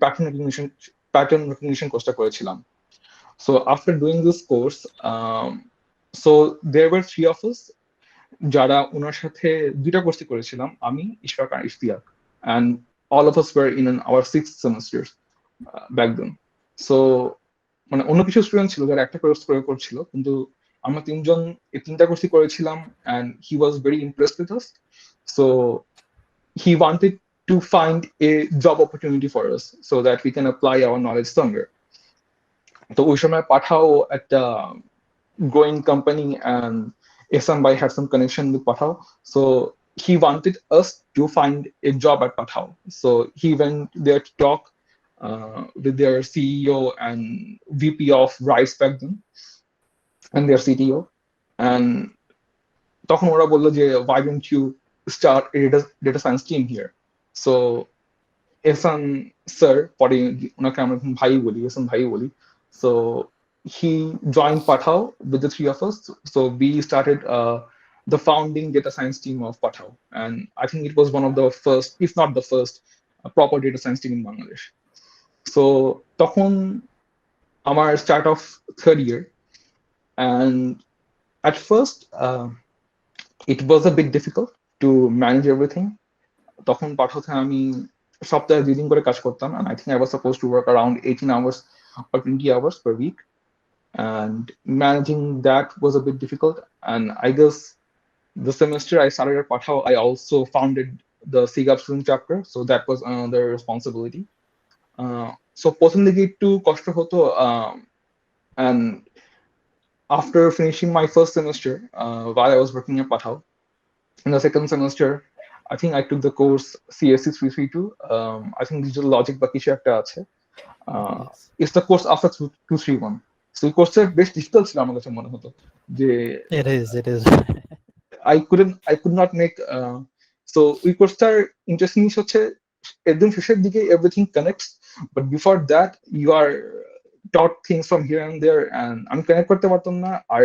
Pattern recognition কোর্সটা করেছিলাম। So after doing this course, so there were 3 of us যারা ওনার সাথে দুইটা কোর্সই করেছিলাম, আমি, ইশফাক আর Iftiyak, and all of us were in our 6th semester back then. So মানে অন্য কিছু স্টুডেন্ট ছিল যারা একটা কোর্স করছিল, কিন্তু আমরা তিনজন এই তিনটা কোর্সই করেছিলাম, and he was very impressed with us. So he wanted to find a job opportunity for us so that we can apply our knowledge somewhere. তো ওই সময় পাঠাও একটা growing company, and Ehsan Bhai had some connection with Pathao. So he wanted us to find a job at Pathao. So he went there to talk with their CEO and VP of Rice back then, and their CTO. And তখন ওরা বললো যে why don't you start a data science team here? So Ehsan sir, পরে ওনাকে আমরা ভাই বলি, এহসান ভাই বলি, so he joined Pathao with the 3 of us. So we started the founding data science team of Pathao, and I think it was one of the first, if not the first, proper data science team in Bangladesh. So তখন আমার start of 3rd year, and at first it was a bit difficult to manage everything. তখন পাঠাতে আমি সপ্তাহে 2 দিন করে কাজ করতাম, and I think I was supposed to work around 18 hours or 20 hours per week, and managing that was a bit difficult. And I guess the semester I started at Pathao, I also founded the CGAP student chapter, so that was another responsibility. So প্রথম দিকে একটু কষ্ট হতো, and after finishing my first semester, while I was working at Pathao, in the second semester, I think I took the course CSE 332. I think digital logic বা কিছু একটা আছে. Yes. It's the course after 231. So এই কোর্সটা বেশ difficult ছিল আমার কাছে মনে হতো, যে It is. I could not make so ওই কোর্সটার ইন্টারেস্টিং জিনিস হচ্ছে একদম শেষের দিকে everything connects, but before that you are taught things from here and there, and আমি কানেক্ট করতে পারতাম না, আর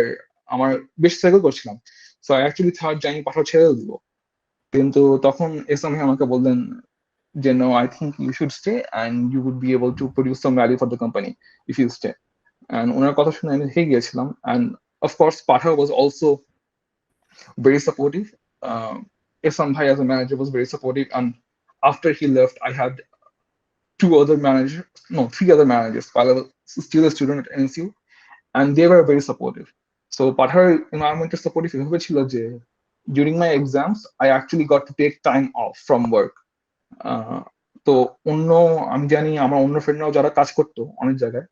আমার বেশ স্ট্রাগল করছিলাম। সো আই অ্যাকচুয়ালি থার্ড যে আমি পাঠাও ছেড়ে দিব, কিন্তু তখন এসএম আমাকে বললেন যে no, I think you should stay and you would be able to produce some value for the company if you stay. And ওনার কথা শুনে আমি থেকে গিয়েছিলাম, and of course Pathao was also very supportive. Ehsan Bhai as a manager was very supportive, and after he left I had 3 other managers while I was still a student at NSU, and they were very supportive. So Pathao environment is supportive এভাবে ছিল যে during my exams I actually got to take time off from work. তো অন্য আমি জানি আমার অন্য ফ্রেন্ডরাও যারা কাজ করতো অনেক জায়গায়,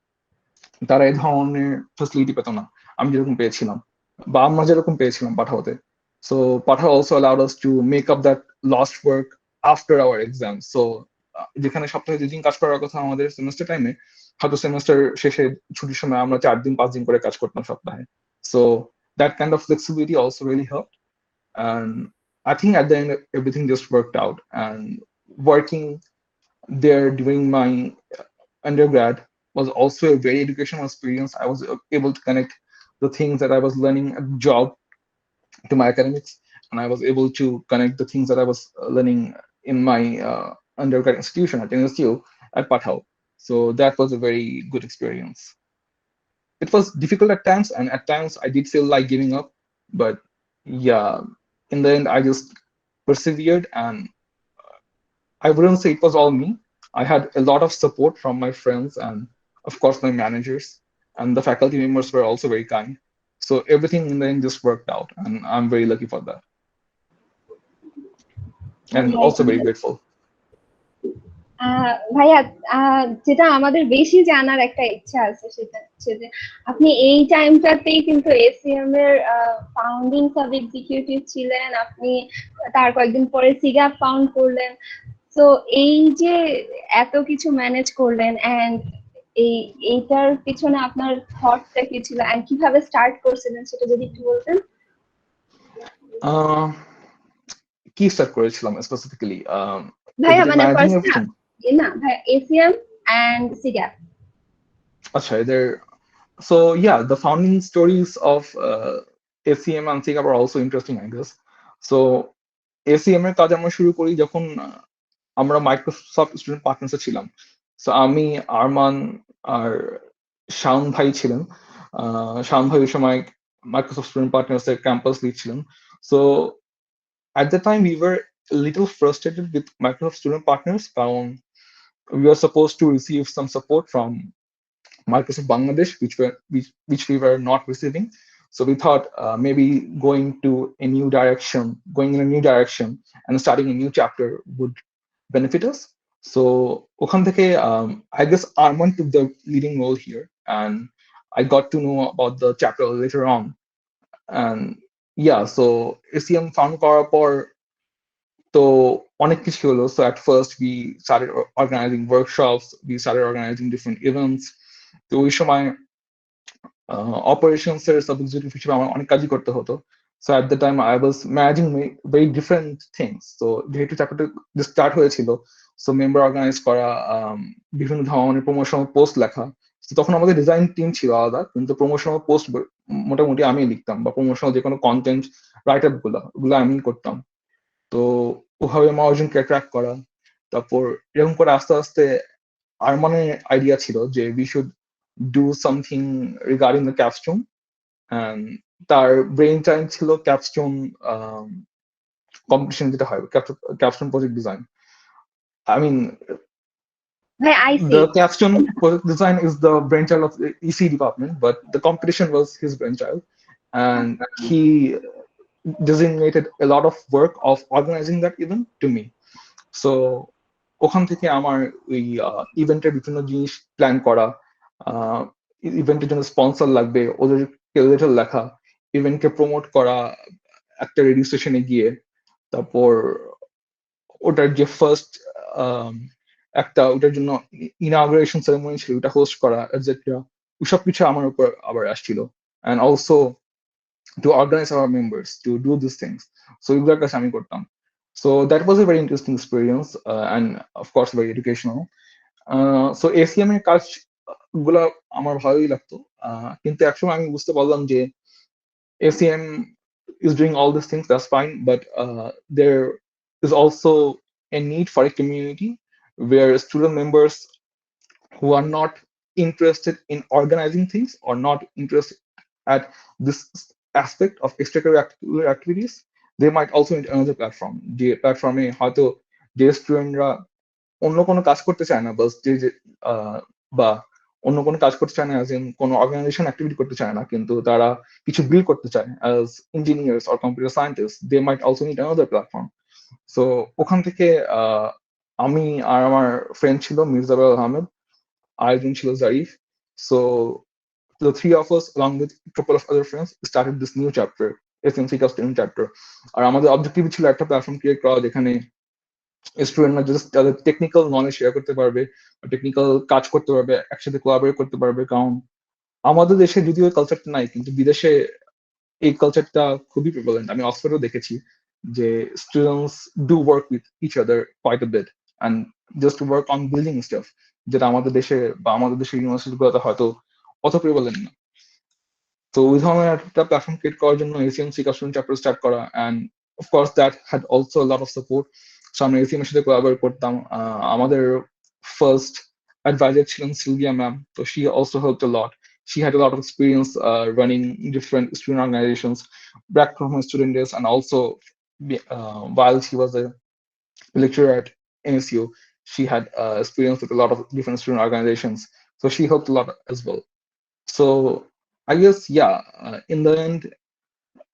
তারা এই ধরনের ফ্যাসিলিটি পেত না আমি যেরকম পেয়েছিলাম, বা আমরা যেরকম পেয়েছিলাম পাঠাওতে। So Pathao also allowed us to make up that lost work after our exam. So যেখানে সপ্তাহে 2 দিন কাজ করার কথা আমাদের সেমেস্টার টাইমে, হয়তো সেমেস্টার শেষে ছুটির সময় আমরা 4 দিন 5 দিন করে কাজ করতাম সপ্তাহে। So that kind of flexibility also really helped, and I think at the end everything just worked out. And working there during my undergrad was also a very educational experience. I was able to connect the things that I was learning at the job to my academics, and I was able to connect the things that I was learning in my undergrad institution at NSU at Pathao. So that was a very good experience. It was difficult at times, and at times I did feel like giving up, but yeah, in the end I just persevered, and I wouldn't say it was all me. I had a lot of support from my friends and, of course, my managers, and the faculty members were also very kind. So everything in the end just worked out, and I'm very lucky for that. And also very grateful. ভাইয়া, যেটা আমাদের বেশি জানার একটা ইচ্ছা আছে সেটা হচ্ছে যে আপনি এই টাইমটাতেই কিন্তু এসিএম এর ফাউন্ডিং সাব এক্সিকিউটিভ ছিলেন, আপনি তার কয়েকদিন পরে সিগাপ ফাউন্ড করলেন। তো এই যে এত কিছু ম্যানেজ করলেন, এন্ড এইটার পিছনে আপনার থটটা কি ছিল এন্ড কিভাবে স্টার্ট করছিলেন সেটা যদি একটু বলতেন। কি স্টার্ট করেছিলাম স্পেসিফিক্যালি? ভাইয়া মানে না ভাইয়া, এসিএম এন্ড সিগাপ। আচ্ছা, so yeah, the founding stories of ACM and CGAP are also interesting, I guess. So ACM এর কাজ আমরা শুরু করি যখন আমরা মাইক্রোসফট স্টুডেন্ট পার্টনার্সে ছিলাম। সো আমি, আরমান আর শাওন ভাই ছিলেন। শাওন ভাই ওই সময় মাইক্রোসফট স্টুডেন্ট পার্টনার্স এর ক্যাম্পাস লিড ছিলেন। So at the time we were a little frustrated with Microsoft student partners কারণ we were supposed to receive some support from Microsoft Bangladesh, which we were not receiving. So we thought maybe going in a new direction and starting a new chapter would benefit us. So ওখান থেকে I guess Arman took the leading role here, and I got to know about the chapter later on. And yeah, so ACM found করার পর তো অনেক কিছু হলো। So at first we started organizing workshops, we started organizing different events. তো ওই সময় operations এর সাব এক্সিকিউটিভ হিসেবে আমার অনেক কাজই করতে হতো। So at the time I was managing very different things. তো যেহেতু চ্যাপ্টারটা স্টার্ট হয়েছিল, সো মেম্বার অর্গানাইজ করা, বিভিন্ন ধরনের প্রমোশনাল পোস্ট লেখা। তো তখন আমাদের ডিজাইন টিম ছিল আলাদা, কিন্তু প্রমোশনাল পোস্ট মোটামুটি আমি লিখতাম, বা প্রমোশনাল যে কোনো কন্টেন্ট রাইট আপ ওগুলো আমি করতাম। তো ওভাবে আমার অর্জনকে অ্যাট্রাক্ট করা, তারপর এরকম করে আস্তে আস্তে আরমানের আইডিয়া ছিল যে we should do something regarding the capstone, and তার ব্রেইন টাইম ছিল ক্যাপস্টোন কম্পিটিশন যেটা হয়, capstone project design. I mean, ভাই I see. the capstone project design is the brainchild of the EC department, but the competition was his brainchild, and he designated a lot of work of organizing that event to me. So ওখান থেকে আমার ওই ইভেন্টের বিভিন্ন জিনিস plan করা, ইভেন্টের জন্য স্পন্সর লাগবে, ওদেরকে লেটার লেখা, ইভেন্টকে প্রমোট করা একটা রেডিও স্টেশনে গিয়ে, তারপর ওটার যে ফার্স্ট একটা ওটার জন্য ইনাগুরেশন সেরেমনি ছিল, ওটা হোস্ট করা, এটসেট্রা, ওসব কিছু আমার উপর আবার আসছিল। And also to organize our members to do these things. So এগুলোর কাছে আমি করতাম। So that was a very interesting experience, and of course very educational. So ACM এর কাজ গুলা আমার ভালোই লাগতো, কিন্তু একসময় আমি বুঝতে পারলাম যে ACM is doing all these things, that's fine, but there is also a need for a community where student members who are not interested in organizing things or not interested at this aspect of extracurricular activities, they might also need another platform. যে প্ল্যাটফর্মে হয়তো যে স্টুডেন্টরা অন্য কোনো কাজ করতে চায় না, বাস বা অন্য কোনো কাজ করতে চায় না, অ্যাজ ইন কোনো অর্গানাইজেশন অ্যাক্টিভিটি করতে চায় না, কিন্তু তারা কিছু বিল্ড করতে চায় as engineers or computer scientist, they might also need another platform. So ওখান থেকে আমি আর আমার ফ্রেন্ড ছিল মির্জাবেল আহমেদ, আরেকজন ছিল Zarif. So the three of us, along with a couple of other friends, started this new chapter, SMC Student chapter. আর আমাদের objective ছিল একটা প্ল্যাটফর্ম ক্রিয়েট করা যেখানে স্টুডেন্টরা জাস্ট তাদের টেকনিক্যাল নলেজ শেয়ার করতে পারবে, টেকনিক্যাল কাজ করতে পারবে, একসাথে কোলাবরেট করতে পারবে। কারণ আমাদের দেশে যদিও কালচারটা নাই, কিন্তু বিদেশে এই কালচারটা খুবই প্রিভ্যালেন্ট। আমি অক্সফোর্ডেও দেখেছি যে students do work with each other quite a bit and just work on building stuff, যেটা আমাদের দেশে বা আমাদের দেশের ইউনিভার্সিটিগুলোতে হয়তো অত প্রিভ্যালেন্ট না। তো ওই ধরনের একটা প্ল্যাটফর্ম ক্রিয়েট করার জন্য এসিএমসি কাস্টমার চ্যাপ্টার স্টার্ট করা, and of course that had also lot of support. So আমরা এসিএম এর সাথে কোলাবরেট করতাম। আমাদের ফার্স্ট অ্যাডভাইজার ছিলেন সিলভিয়া ম্যাম, তো she also helped a lot. She had a lot of experience running different student organizations back from her student days, and also while she was a lecturer at NSU, she had experience with a lot of different student organizations. So she helped a lot as well. So I guess, yeah, in the end,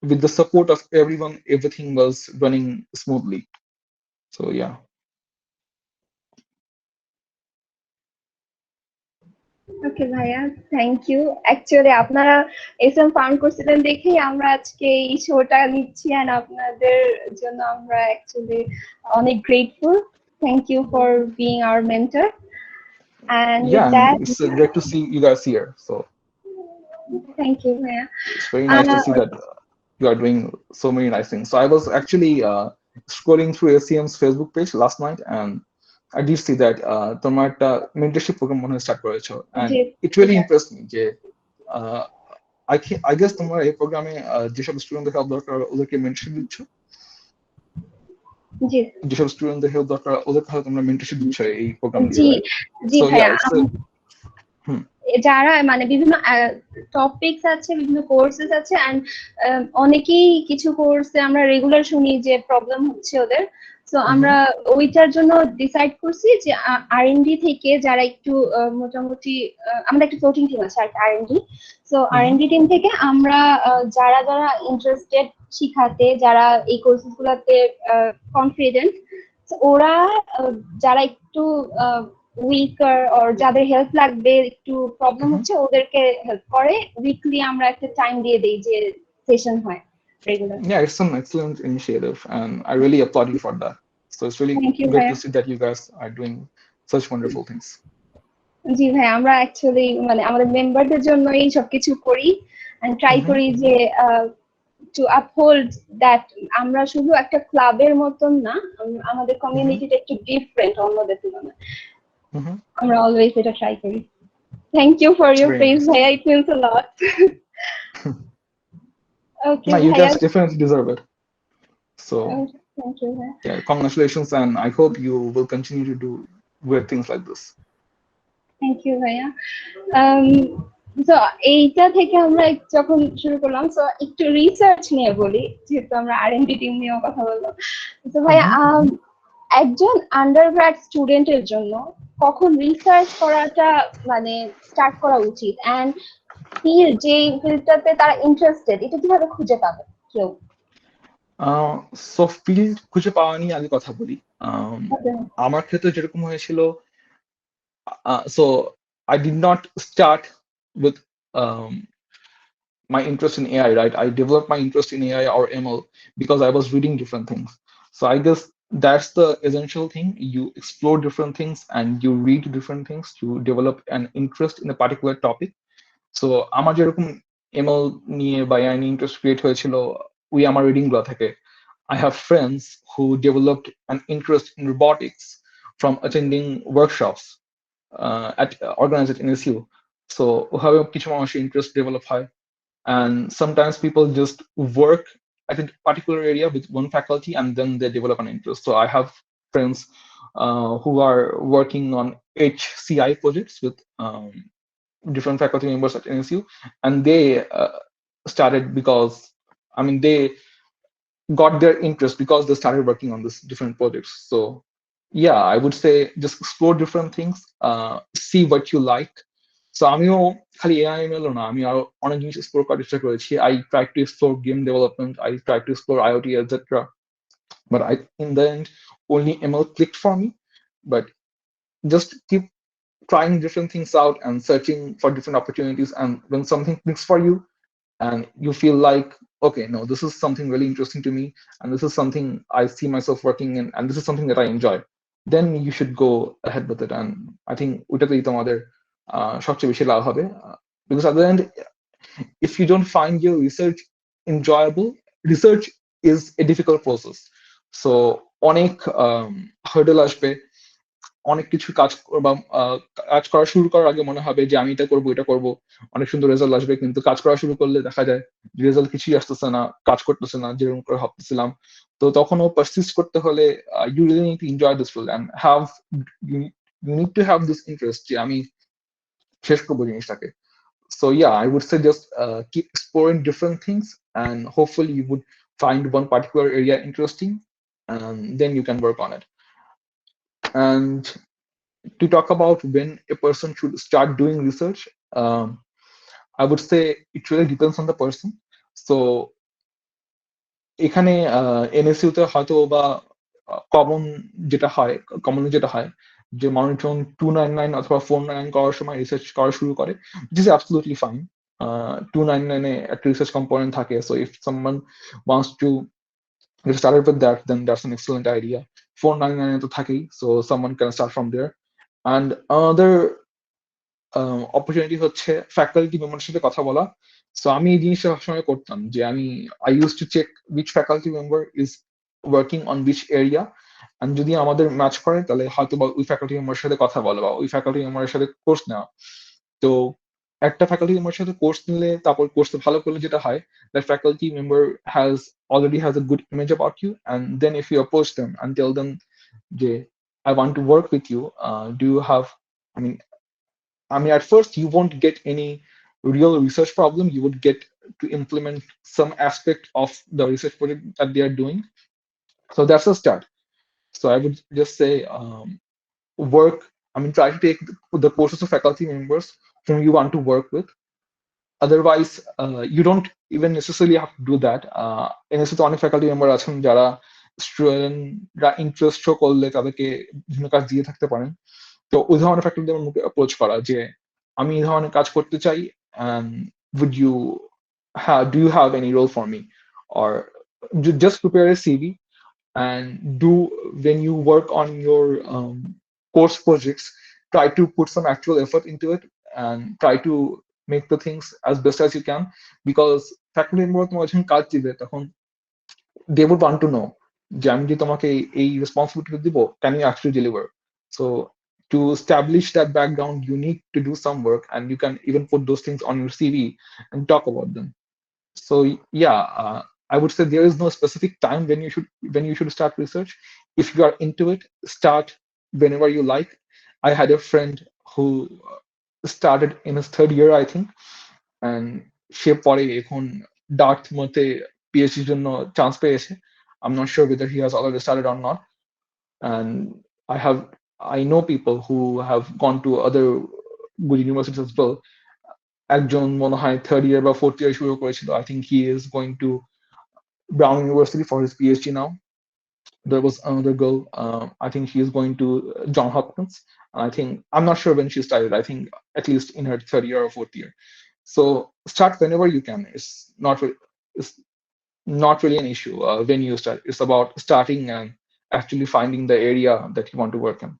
with the support of everyone, everything was running smoothly. So yeah. ওকে ভাইয়া, thank you. Actually আপনারা SM found করছিলেন দেখেই আমরা আজকে এই শোটা নিচ্ছি, and আপনাদের জন্য আমরা অ্যাকচুয়ালি অনেক grateful. Thank you for being our mentor. And with Yeah, that, it's great to see you guys here. So thank you ভাইয়া। it's very nice to see that you are doing so many nice things. So I was actually scrolling through ACM's Facebook page last night, and I did see that তোমার একটা mentorship program মনে হয় start করেছো, and it really impressed me যে I guess তোমরা এই প্রোগ্রামে যেসব স্টুডেন্টদের হেল্প দরকার ওদেরকে মেন্টরশিপ দিচ্ছ। জি যেসব স্টুডেন্টদের হেল্প দরকার ওদেরকে হয়তো তোমরা মেন্টরশিপ দিচ্ছ এই প্রোগ্রাম দিয়ে, জি রাইট? জি সো ইয়া ভাইয়া, ইটস হুম যারা মানে বিভিন্ন টপিকস আছে, বিভিন্ন কোর্সেস আছে, অ্যান্ড অনেকেই কিছু কোর্সে আমরা রেগুলার শুনি যে প্রবলেম হচ্ছে ওদের। তো আমরা ওইটার জন্য ডিসাইড করছি যে আর&ডি থেকে যারা একটু মোটামুটি আমাদের একটা কোচিং টিম আছে আর&ডি। তো আর&ডি টিম থেকে আমরা যারা যারা ইন্টারেস্টেড শিখাতে, যারা এই কোর্সেস গুলাতে কনফিডেন্ট, ওরা যারা একটু উইকার অর যাদের হেল্প লাগবে, একটু প্রবলেম হচ্ছে, ওদেরকে হেল্প করে। উইকলি আমরা একটা টাইম দিয়ে দেই যে সেশন হয় regular. Yeah, it's an excellent initiative, and I really applaud you for that. So it's really thank you great ভাইয়া। to see that you guys are doing such wonderful things. জি ভাই, আমরা actually মানে আমাদের মেম্বারদের জন্যই সবকিছু করি, এন্ড ট্রাই করি যে টু আপহোল্ড দ্যাট আমরা শুধু একটা ক্লাবের মতন না, আমাদের কমিউনিটিটা একটু ডিফারেন্ট অন্যদের তুলনায়। আমরা অলওয়েজ এটা ট্রাই করি। Thank you for It's your very praise nice. ভাইয়া, it means a lot. Okay No, you ভাইয়া, guys definitely deserve it. So thank you ভাইয়া। yeah, congratulations, and I hope you will continue to do weird things like this. Thank you ভাইয়া। তো এইটা থেকে আমরা যখন শুরু করলাম, তো একটু রিসার্চ নিয়ে বলি, যেহেতু আমরা আর&ডি টিম নিয়েও কথা বললাম। তো ভাইয়া, একজন আন্ডারগ্র্যাড স্টুডেন্টের জন্য কখন রিসার্চ করাটা মানে স্টার্ট করা উচিত, এন্ড ফিল্ড যে ফিল্ডটাতে তারা ইন্টারেস্টেড, এটা কিভাবে খুঁজে পাবে কেউ? সো ফিল্ড খুঁজে পাওয়া নিয়ে আগে কথা বলি। Okay. আমার ক্ষেত্রে যেরকম হয়েছিল, so I did not start with my interest in AI, right? I developed my interest in AI or ML because I was reading different things. So I guess that's the essential thing. You explore different things and you read different things to develop an interest in a particular topic. So আমার যেরকম ML নিয়ে বা AI নিয়ে interest create হয়েছিল ওই আমার reading গুলো থেকে। I have friends who developed an interest in robotics from attending workshops organized at NSU. So ওভাবে কিছু মানুষের ইন্টারেস্ট ডেভেলপ হয়, and sometimes people just work at a particular area with one faculty and then they develop an interest. So I have friends who are working on HCI projects with different faculty members at NSU, and they started because they got their interest because they started working on this different projects. So yeah, I would say just explore different things, see what you like. So আমিও খালি AI ML ও না, আমি আরো অনেক জিনিস explore করার চেষ্টা করেছি। I try to explore game development, I try to explore IoT, etc. But in the end, only ML clicked for me. But just keep trying different things out and searching for different opportunities. And when something clicks for you, and you feel like, okay, no, this is something really interesting to me, and this is something I see myself working in, and this is something that I enjoy, then you should go ahead with it. And I think ওইটাতেই তোমাদের সবচেয়ে বেশি লাভ হবে, because at the end, if you don't find your research enjoyable, research is a difficult process. So অনেক হার্ডেল আসবে, অনেক কিছু কাজ করা শুরু করার আগে মনে হবে যে আমি এটা করবো এটা করবো, অনেক সুন্দর রেজাল্ট আসবে, কিন্তু কাজ করা শুরু করলে দেখা যায় রেজাল্ট কিছুই আসতেছে না, কাজ করতেছে না যেরকম করে ভাবতেছিলাম। তো তখনও পারসিস্ট করতে হলে you really need to enjoy this field and have you need to have this interest যে আমি শেষ করবো জিনিসটাকে। So yeah, I would say just keep exploring different things, and hopefully you would find one particular area interesting, and then you can work on it. And to talk about when a person should start doing research, I would say it really depends on the person. So এখানে NSU তে হয়তো বা common যেটা হয় commonly যেটা হয় যে মানুষজন 299 অথবা 499 করার সময় রিসার্চ করা শুরু করে, which is absolutely fine. 299 এ একটা রিসার্চ কম্পোনেন্ট থাকে, so if someone wants to get started with that, then that's an excellent idea. 499 এ তো থাকেই, so someone can start from there. And another opportunity হচ্ছে ফ্যাকাল্টি মেম্বারের সাথে কথা বলা। সো আমি এই জিনিসটা সবসময় করতাম যে I use to check which faculty member is working on which area, আর যদি আমাদের ম্যাচ করে তাহলে হয়তো বা ওই ফ্যাকাল্টি মেম্বারের সাথে কথা বলা বা ওই ফ্যাকাল্টি মেম্বারের সাথে কোর্স নেওয়া। তো একটা ফ্যাকাল্টি মেম্বার সাথে কোর্স নিলে তারপর কোর্সে ভালো করলে যেটা হয়, that faculty member already has a good image about you, and then if you approach them and tell them যে I want to work with you, do you have, I mean, at first you won't get any real research problem. You would get to implement some aspect of the research project that they are doing. So that's a start. So I would just say, work. I mean, try to take the courses of faculty members whom you want to work with. Otherwise, you don't even necessarily have to do that. NSU তে অনেক faculty member আছেন যারা স্টুডেন্টরা interest show করলে তাদেরকে বিভিন্ন কাজ দিয়ে থাকতে পারেন। তো ওই ধরনের ফ্যাকাল্টি মেম্বারকে অ্যাপ্রোচ করা যে আমি এই ধরনের কাজ করতে চাই, and would you do you have any role for me, or just prepare a CV and do, when you work on your course projects, try to put some actual effort into it and try to make the things as best as you can, because faculty member তোমার যখন কাজ দিবে তখন they would want to know যে আমি যে তোমাকে এই রেসপন্সিবিলিটি দিব, can you actually deliver? So to establish that background you need to do some work, and you can even put those things on your CV and talk about them. So yeah, I would say there is no specific time when you should start research. If you are into it, start whenever you like. I had a friend who started in his third year, I think, and সে পরে এখন ডার্টমুথে পিএইচডির জন্য chance পেয়েছে. I'm not sure whether he has already started or not. And I know people who have gone to other good universities as well. একজন মনে হয় third year বা fourth year শুরু করেছিল. I think he is going to Brown University for his PhD now. There was another girl. I think she is going to John Hopkins. And I think, I'm not sure when she started. I think at least in her third year or fourth year. So start whenever you can. It's not really an issue when you start. It's about starting and actually finding the area that you want to work in.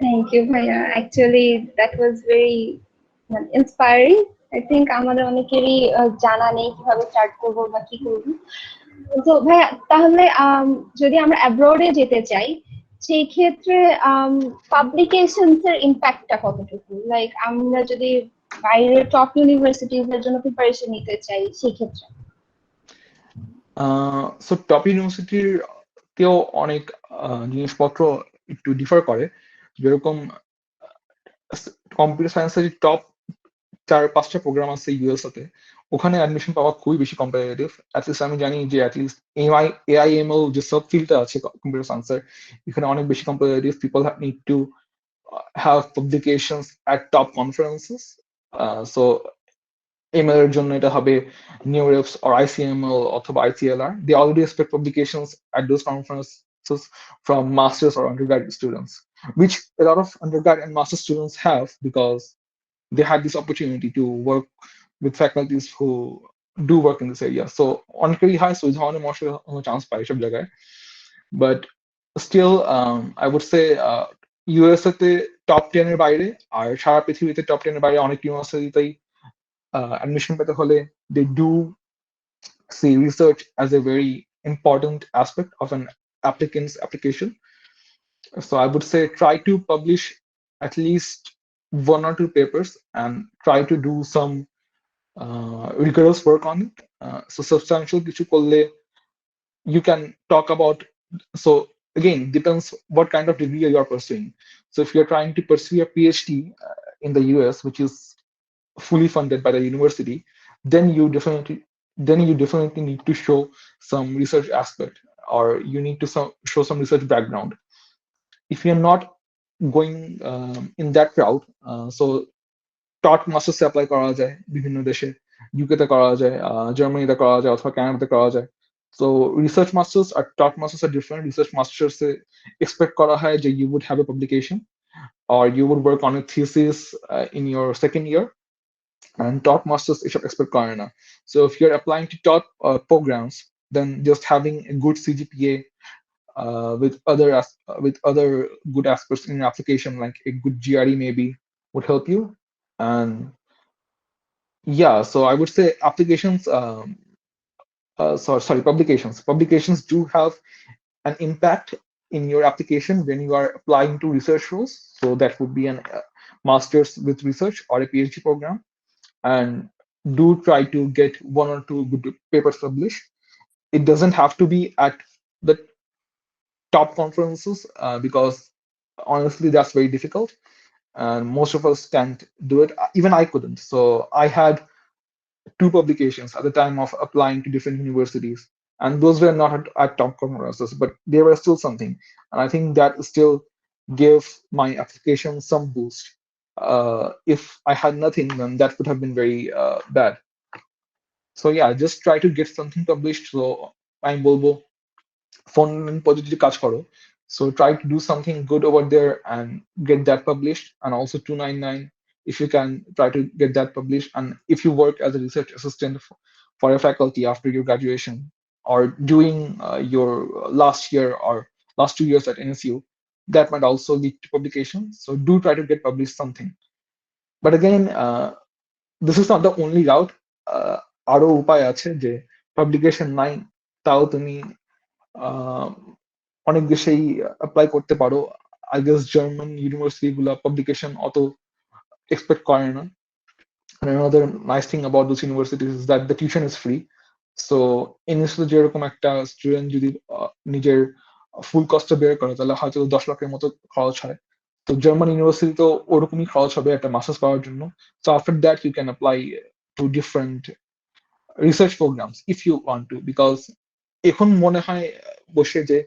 Thank you ভাইয়া, actually that was very inspiring. I think আমাদের অনেকেরই জানা নেই কিভাবে start করবো বা কি করবো। তো ভাইয়া তাহলে যদি আমরা অ্যাব্রোডে যেতে চাই, সেই ক্ষেত্রে পাবলিকেশনস এর ইম্প্যাক্টটা কতটুকু? লাইক আমরা যদি বাইরের টপ ইউনিভার্সিটিজ এর জন্য প্রিপারেশন নিতে চাই সেই ক্ষেত্রে। সো টপ ইউনিভার্সিটির তেও অনেক জিনিসপত্র একটু ডিফার করে। যেরকম কম্পিউটার সায়েন্সের টপ 4-5টা প্রোগ্রাম আছে ইউএসএ, ওখানে অ্যাডমিশন পাওয়া খুবই বেশি কম্পিটিটিভ। অ্যাটলিস্ট আমি জানি যে অ্যাটলিস্ট এআইএমএল যে সব ফিল্ডটা আছে কম্পিউটার সায়েন্সের, এখানে অনেক বেশি competitive. People need to have publications at top conferences. So ML এর জন্য এটা হবে NeurIPS or ICML অথবা ICLR. They already expect publications at those conferences from masters or undergraduate students, which a lot of undergrad and master students have because they had this opportunity to work with faculties who do work in this area. So অনেকেরই হয়, so এই ধরনের মশলা chance পায় সব জায়গায়। But still, I would say USA তে top 10 এর বাইরে আর সারা পৃথিবীতে টপ 10 এর বাইরে অনেক ইউনিভার্সিটিতেই admission পেতে হলে they do see research as a very important aspect of an applicant's application. So I would say try to publish at least 1 or 2 papers and try to do some rigorous work on it. So substantial কিছু করলে you can talk about, so again depends what kind of degree you are pursuing. So if you're trying to pursue a PhD in the US, which is fully funded by the university, then you definitely need to show some research aspect, or you need to show some research background. If you're not going in that route, so টট মাস্টার্সে apply করা যায় বিভিন্ন দেশে, ইউকেতে করা যায়, জার্মানিতে করা যায় অথবা কানাডাতে করা যায়। So research masters R top masters are different. Research masters expect করা হয় যে you would have a publication or you would work on a thesis in your second year, and top masters এসব expect করে না. So if you're applying to top programs, then just having a good CGPA with other good aspects in your application, like a good GRE maybe, would help you. And yeah, so I would say applications, sorry, publications do have an impact in your application when you are applying to research roles. So that would be master's with research or a PhD program, and do try to get one or two good papers published. It doesn't have to be at the top conferences because honestly that's very difficult and most of us can't do it. Even I couldn't. So I had two publications at the time of applying to different universities, and those were not at top conferences, but they were still something. And I think that still gave my application some boost. If I had nothing, then that would have been very bad. So yeah, just try to get something published. So I'm বলবো phone পদ্ধতিতে কাজ করো. So try to do something good over there and get that published. And also 299, if you can try to get that published. And if you work as a research assistant for a faculty after your graduation or doing your last year or last 2 years at NSU, that might also lead to publication. So do try to get published something. But again, this is not the only route. আরো উপায় আছে যে publication নাই তাও তুমি আহ, অনেক দেশেই apply করতে পারো। আই গেস জার্মান ইউনিভার্সিটি গুলা পাবলিকেশন অত এক্সপেক্ট করে না। And another nice thing about those universities is that the tuition is free. So ইংলিশে যেরকম একটা স্টুডেন্ট যদি নিজের ফুল কস্টটা বের করে তাহলে হয়তো 10 লাখের মতো খরচ হয়। তো জার্মান ইউনিভার্সিটি তো ওরকমই খরচ হবে একটা মাস্টার্স পাওয়ার জন্য। So after that you can apply to different research programs if you want to, because এখন মনে হয় বসে যে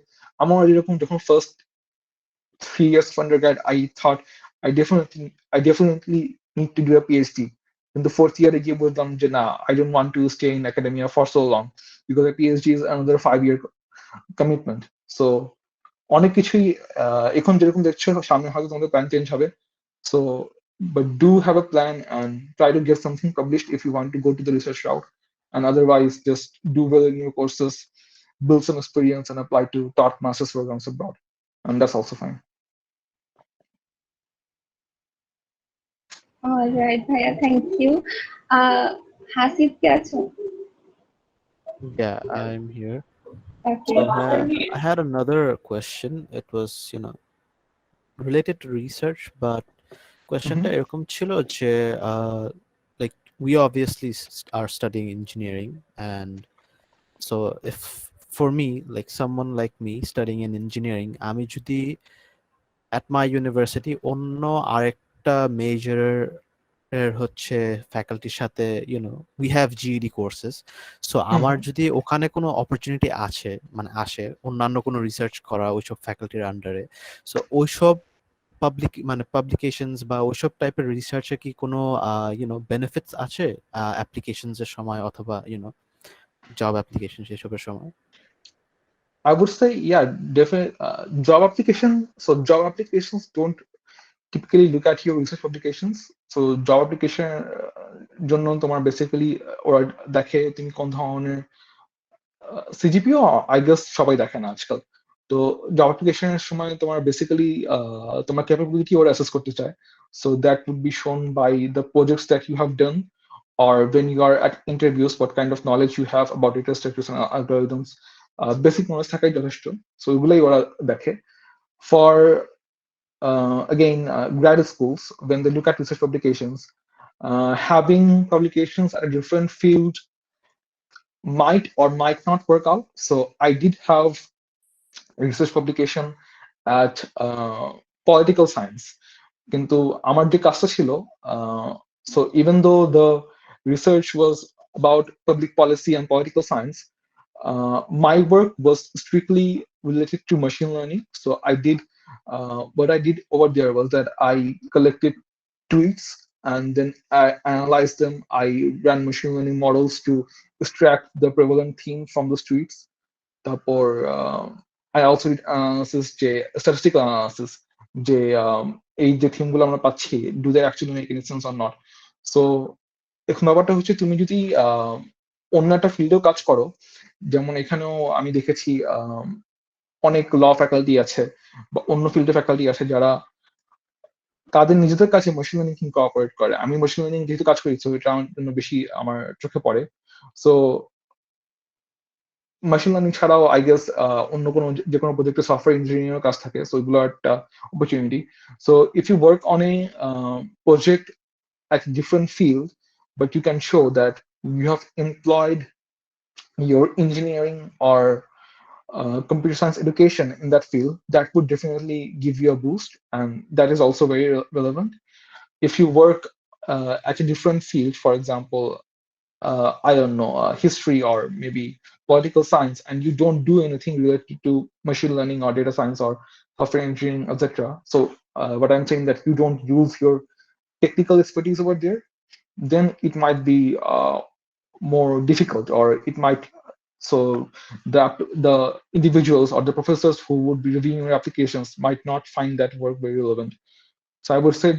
আমার যেরকম যখন first 3 years of undergrad I thought I definitely need to do a PhD. In the fourth year গিয়ে বললাম যে না, I don't want to stay in academia for so long because a PhD is another 5 year commitment. So অনেক কিছুই এখন যেরকম দেখছো সামনে হয়তো তোমাদের প্ল্যান চেঞ্জ হবে। So but do have a plan and try to get something published if you want to go to the research route, and otherwise just do well in your courses, build some experience and apply to top master's programs abroad, and that's also fine. Alright ভাইয়া, thank you. Hasib কে আছো? Yeah, I'm here. Okay. So I had another question. It was, related to research, but questionটা এরকম ছিল যে like we obviously are studying engineering, and so if for me, like someone like me studying in engineering, আমি যদি at my university অন্য আরেকটা major এর হচ্ছে ফ্যাকাল্টির সাথে we have GED courses, so আমার যদি ওখানে কোনো অপরচুনিটি আছে মানে আসে অন্যান্য কোনো রিসার্চ করা ওইসব ফ্যাকাল্টির আন্ডারে, সো ওইসব পাবলিকেশনস বা ওইসব টাইপের রিসার্চে কি কোনো বেনিফিটস আছে অ্যাপ্লিকেশনস এর সময় অথবা জব অ্যাপ্লিকেশন সেসবের সময়? I would say, yeah, definitely. Job application. So job applications don't typically look at your research publications. So job application জন্য তোমার বেসিক্যালি ওরা দেখে তুমি কোন ধরনের সিজিপিও আই গেস সবাই দেখে না আজকাল। তো জব অ্যাপ্লিকেশনের সময় তোমার বেসিক্যালি তোমার ক্যাপাবিলিটি ওরা অ্যাসেস করতে চায়। So that would be shown by the projects that you have done, or when you are at interviews what kind of knowledge you have about data structures and algorithms. Basic knowledge থাকাই যথেষ্ট। So এগুলাই ওরা দেখে। For again graduate schools, when they look at research publications, having publications at a different field might or might not work out. So I did have research publication at political science, কিন্তু আমার যে কাজটা ছিল, so even though the research was about public policy and political science, my work was strictly related to machine learning. So I did what I did over there was that I collected tweets and then I analyzed them. I ran machine learning models to extract the prevalent theme from those tweets. তারপর I also did analysis যে statistical analysis যে এই যে থিমগুলো আমরা পাচ্ছি do they actually make any sense or not. So এখন ব্যাপারটা হচ্ছে তুমি যদি অন্য একটা ফিল্ডেও কাজ করো, যেমন এখানেও আমি দেখেছি অনেক ল ফ্যাকাল্টি আছে বা অন্য ফিল্ডের ফ্যাকাল্টি আছে যারা তাদের নিজেদের কাছে মেশিন লার্নিং কিন্তু কোঅপারেট করে। আমি মেশিন লার্নিং যেহেতু কাজ করি, তো এটা আমার জন্য বেশি আমার চোখে পড়ে। সো মেশিন লার্নিং ছাড়াও আই গেস অন্য কোনো যে কোনো প্রজেক্টে সফটওয়্যার ইঞ্জিনিয়ারিং এর কাজ থাকে, সো এগুলো একটা opportunity. So if you work on a project at a different field, but you can show that you have employed your engineering or computer science education in that field, that would definitely give you a boost, and that is also very relevant. If you work at a different field, for example, I don't know, history or maybe political science, and you don't do anything related to machine learning or data science or software engineering, etc. So, what I'm saying that you don't use your technical expertise over there, then it might be more difficult, or it might, so the individuals or the professors who would be reviewing your applications might not find that work very relevant. So I would say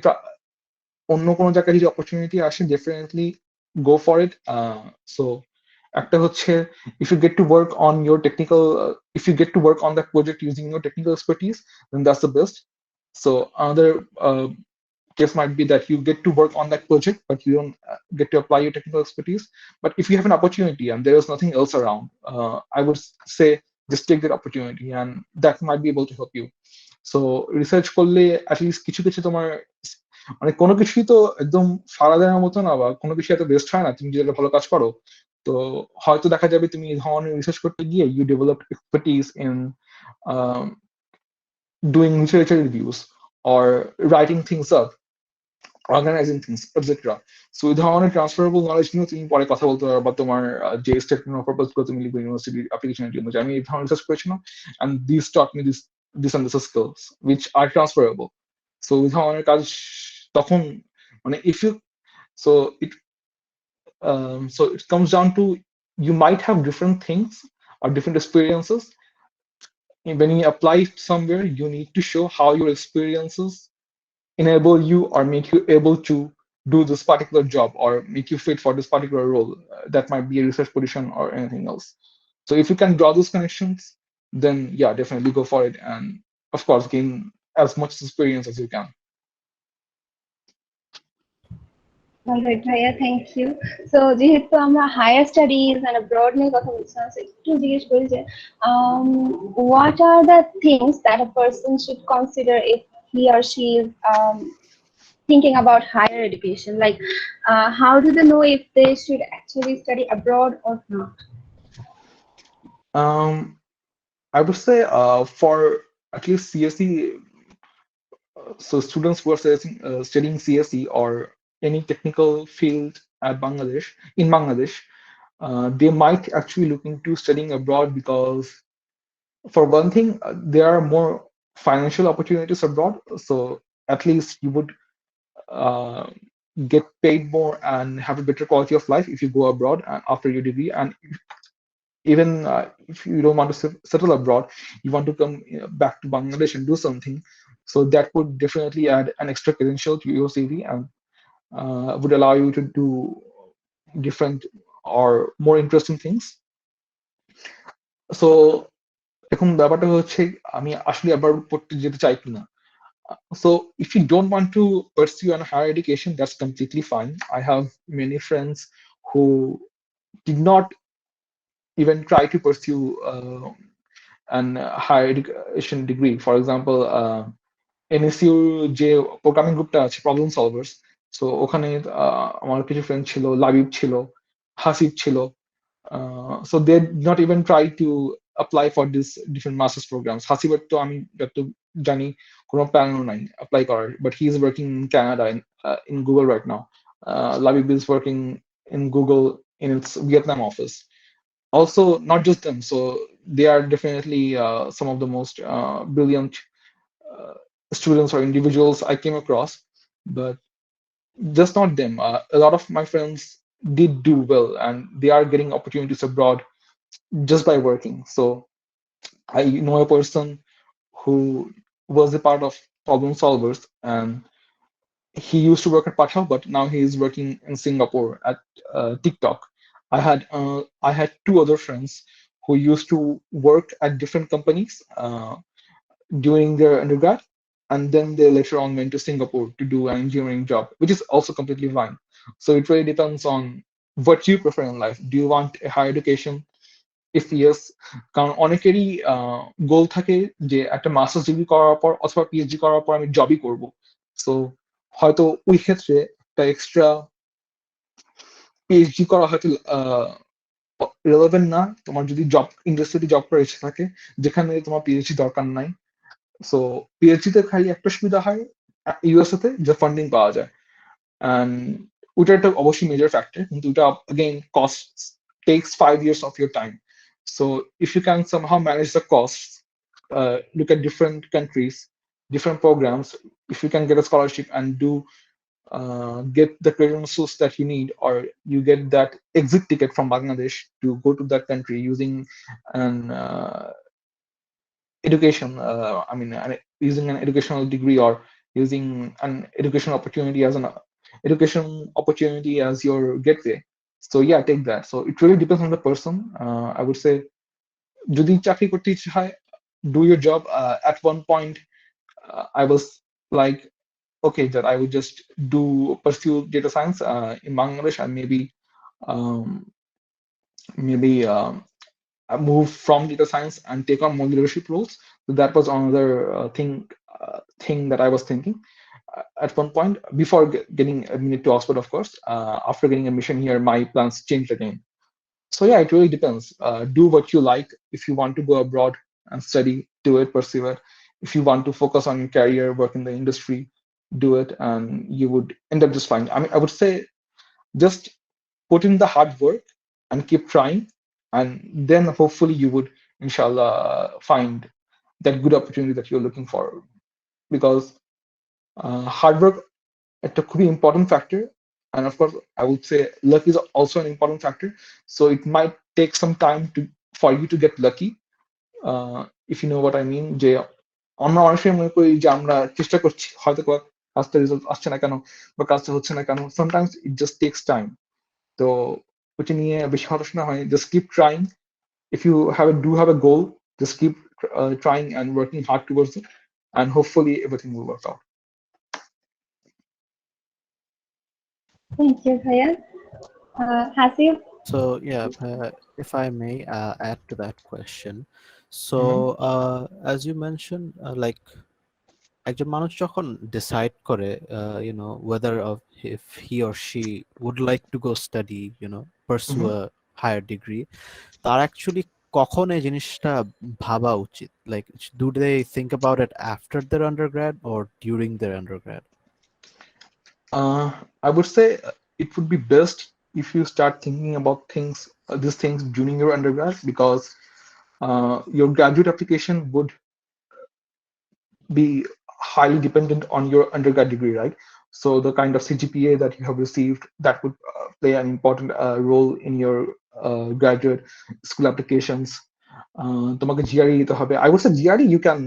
অন্য কোনো জায়গায় যদি opportunity আসে, definitely go for it. So একটা হচ্ছে, if you get to work on your technical if you get to work on that project using your technical expertise, then that's the best. So another case might be that you get to work on that project but you don't get to apply your technical expertise. But if you have an opportunity and there is nothing else around, I would say just take that opportunity, and that might be able to help you. So research করলে at least কিছু কিছু তোমার, মানে কোনো কিছুই তো একদম সারা দেওয়ার মতো না, বা কোনো কিছু এত বেস্ট হয় না। তুমি যদি একটা ভালো কাজ করো, তো হয়তো দেখা যাবে তুমি এই ধরনের রিসার্চ করতে গিয়ে you develop expertise in doing literature reviews or writing things up, organizing things, etc. So এই ধরনের ট্রান্সফারেবল নলেজ নিয়েও তুমি পরে কথা বলতে পারো, বা তোমার যে স্টেটমেন্ট অফ পারপাস গুলো তুমি লিখবে ইউনিভার্সিটি অ্যাপ্লিকেশনের জন্য, যে আমি এই ধরনের রিসার্চ করেছিলাম and these taught me this and this skills which are transferable. So এই ধরনের কাজ তখন, মানে if you, so it so it comes down to, you might have different things or different experiences. When you apply it somewhere, you need to show how your experiences enable you or make you able to do this particular job or make you fit for this particular role. That might be a research position or anything else. So if you can draw those connections, then yeah, definitely go for it, and of course gain as much experience as you can. Alright, ভাইয়া, thank you. So যেহেতু আমরা higher studies and abroad নিয়ে কথা বলছিলাম, so একটু জিজ্ঞেস করি যে what are the things that a person should consider if he or she is thinking about higher education? Like, how do they know if they should actually study abroad or not? um I would say for at least CSE, so students who are studying CSE or any technical field at Bangladesh, in Bangladesh, they might actually look into studying abroad because, for one thing, there are more financial opportunities abroad. So at least you would uh, get paid more and have a better quality of life if you go abroad after your degree. And even if you don't want to settle abroad, you want to come back to Bangladesh and do something. So that would definitely add an extra credential to your CV and would allow you to do different or more interesting things. So এখন ব্যাপারটা হচ্ছে আমি আসলে আবার পড়তে যেতে চাই কিনা। So if you don't want to pursue an higher education, that's completely fine. I have many friends who did not even try to pursue an higher education degree. For example, NSU যে programming গ্রুপটা আছে, problem সলভার্স, so ওখানে আমার কিছু friend ছিল, লাবিব ছিল, হাসিব ছিল। So they did not even try to apply for this different master's programs. হাসিবের তো আমি যত জানি কোনো প্ল্যানও নাই অ্যাপ্লাই করার, but he is working in Canada in Google right now. Labib is working in Google in its Vietnam office. Also, not just them, so they are definitely some of the most brilliant students or individuals I came across, but just not them. A lot of my friends did do well, and they are getting opportunities abroad just by working. So I know a person who was a part of problem solvers, and he used to work at Pathao, but now he is working in Singapore at TikTok. I had two other friends who used to work at different companies during their undergrad, and then they later on went to Singapore to do an engineering job, which is also completely fine. So it really depends on what you prefer in life. Do you want a higher education if yes, কারণ অনেকেরই গোল থাকে যে একটা masters degree করার পর অথবা PhD করার পর আমি জবই করব। সো হয়তো ওই ক্ষেত্রে একটা এক্সট্রা পিএইচডি করা হয়তো রেলেভেন্ট না, তোমার যদি জব ইন্ডাস্ট্রিতে জব করার ইচ্ছা থাকে যেখানে তোমার পিএইচডি দরকার নাই। সো পিএইচডি তে খালি একটা সুবিধা হয় ইউএসএ তে, যে ফান্ডিং পাওয়া যায়, and ওটা একটা অবশ্যই মেজর ফ্যাক্টর, কিন্তু ওটা again cost takes 5 years of your time. So if you can somehow manage the costs, look at different countries, different programs, if you can get a scholarship and do get the credentials that you need, or you get that exit ticket from Bangladesh to go to that country using an education, using an educational degree, or using an education opportunity as your gateway. So yeah, take that. So it really depends on the person. I would say, যদি চাকরি করতে ইচ্ছে হয়, do your job. At one point, I was like, okay, that I would just pursue data science in Bangladesh, and um, maybe move from data science and take on more leadership roles. So that was another thing that I was thinking at one point before getting admitted to Oxford. Of course, after getting admission here, my plans changed again. So yeah, it really depends. Do what you like. If you want to go abroad and study, do it, pursue it. If you want to focus on your career, work in the industry, do it, and you would end up just fine. I mean, I would say just put in the hard work and keep trying, and then hopefully you would, inshallah, find that good opportunity that you're looking for. Because hard work is a very important factor, and of course, I would say luck is also an important factor. So it might take some time for you to get lucky, if you know what I mean. যে আমরা অনেক সময় মনে করি যে আমরা চেষ্টা করছি, হয়তো কাজটা রেজাল্ট আসছে না কেন বা কাজটা হচ্ছে না কেন, sometimes it just takes time. তো ওটা নিয়ে বেশি হতাশ না হয়, just keep trying. If you have a goal, just keep trying and working hard towards it, and hopefully everything will work out. Thank you ভাইয়া। Hasib. So yeah, if I may add to that question. So Mhm. as you mentioned, like একজন মানুষ যখন decide করে whether of if he or she would like to go study, pursue Mhm. a higher degree, তার actually কখন এই জিনিসটা ভাবা উচিত? Like, do they think about it after their undergrad or during their undergrad? I would say it would be best if you start thinking about these things during your undergrad, because your graduate application would be highly dependent on your undergrad degree, right? So the kind of CGPA that you have received, that would play an important role in your graduate school applications. তোমাকে GRE দিতে হবে. I would say GRE you can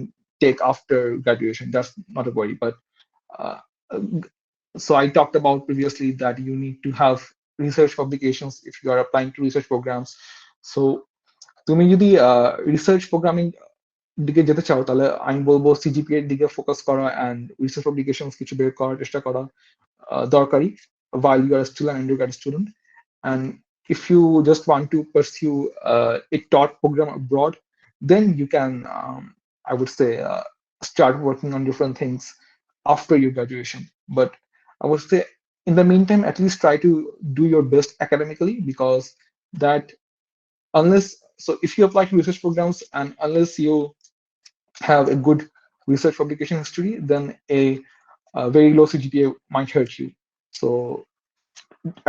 take after graduation. That's not a worry. But uh, so I talked about previously that you need to have research publications if you are applying to research programs. So তুমি যদি research programming দিকে যেতে চাও, তাহলে আমি বলবো CGPA এর দিকে ফোকাস করা and রিসার্চ পাবলিকেশনস কিছু বের করার চেষ্টা করা দরকারি while you are still an undergrad student. And if you just want to pursue a taught program abroad, then you can, I would say, start working on different things after your graduation. But I would say, in the meantime, at least try to do your best academically, because that if you apply to research programs and unless you have a good research publication history, then a very low CGPA might hurt you. So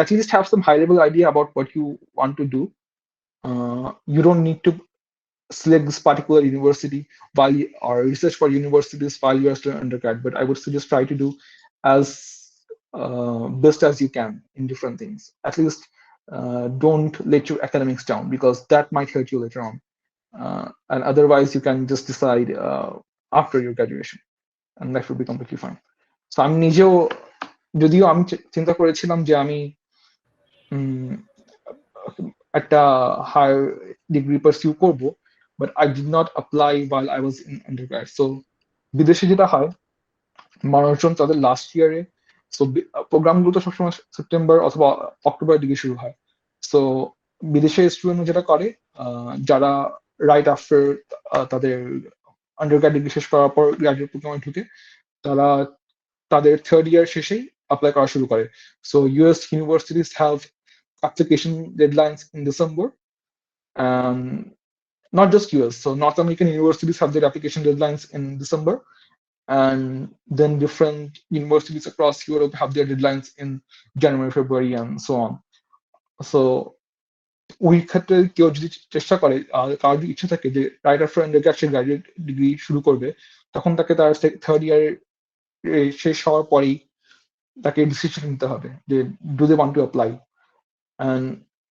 at least have some high level idea about what you want to do. You don't need to select this particular university or research for universities while you are still undergrad, but I would suggest try to do as best as you can in different things. At least don't let your academics down, because that might hurt you later on. And otherwise you can just decide after your graduation, and that would be completely fine. So আমি নিজেও, যদিও আমি চিন্তা করেছিলাম যে আমি একটা higher degree pursue করব, but I did not apply while I was in undergrad. So বিদেশে যেটা হয়, মানুষজন তাদের লাস্ট ইয়ারে, সো প্রোগ্রামগুলো তো সবসময় সেপ্টেম্বর অথবা অক্টোবরের দিকে শুরু হয়। সো বিদেশের স্টুডেন্ট যেটা করে, যারা রাইট আফটার তাদের আন্ডারগ্রেড ডিগ্রি শেষ করার পর গ্রাজুয়েট প্রোগ্রামে ঢুকে, তারা তাদের থার্ড ইয়ার শেষেই অ্যাপ্লাই করা শুরু করে। So US universities have application deadlines in December, and not just US. So North American universities have their application deadlines in December, and then different universities across Europe have their deadlines in January, February, and so on. So ওই ক্ষেত্রে কেউ যদি চেষ্টা করে, কারোর যদি ইচ্ছা থাকে যে রাইট আফটার আন্ডারগ্রেড সে গ্রাজুয়েট ডিগ্রি শুরু করবে, তখন তাকে তার থার্ড ইয়ার শেষ হওয়ার পরেই তাকে ডিসিশন নিতে হবে যে do they want to apply, and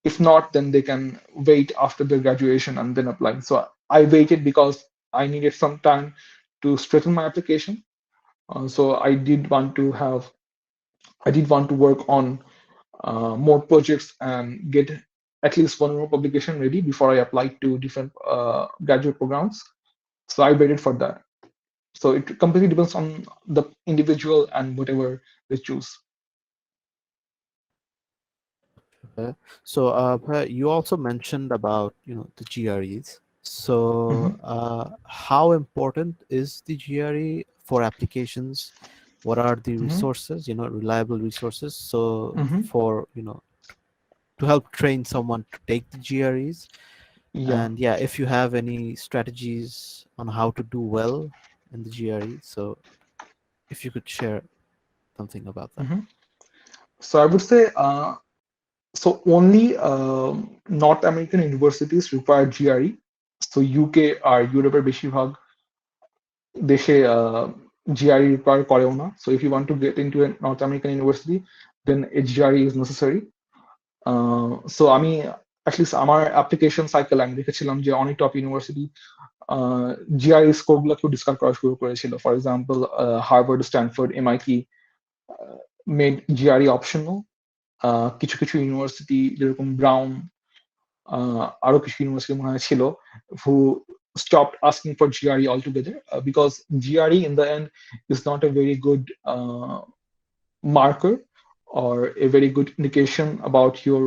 if not, then they can wait after their graduation and then apply. So I waited because I needed some time to straighten my application. So I did want to work on more projects and get at least one more publication ready before I applied to different graduate programs. So I waited for that. So it completely depends on the individual and whatever they choose. Okay. So, you also mentioned about the GREs. So, Mhm. how important is the GRE for applications? What are the Mhm. resources? Reliable resources. So, Mhm. for to help train someone to take the GREs, Yeah. and yeah, if you have any strategies on how to do well in the GRE, so if you could share something about that. Mhm. So I would say, so only North American universities require GRE. So UK আর ইউরোপের বেশিরভাগ দেশে GRE require করেও না. So if you want to get into a North American university, then a GRE is necessary. So আমি at least আমার application cycle আমি দেখেছিলাম যে অনেক টপ ইউনিভার্সিটি GRE স্কোর গুলোকেও ডিসকাস করা শুরু করেছিল. For example Harvard, Stanford, MIT made GRE optional. কিছু কিছু ইউনিভার্সিটি যেরকম ব্রাউন, আরো কিছু ইউনিভার্সিটি মনে হয় ছিল, who stopped asking for GRE altogether, because GRE in the end is not a very good marker or a very good indication about your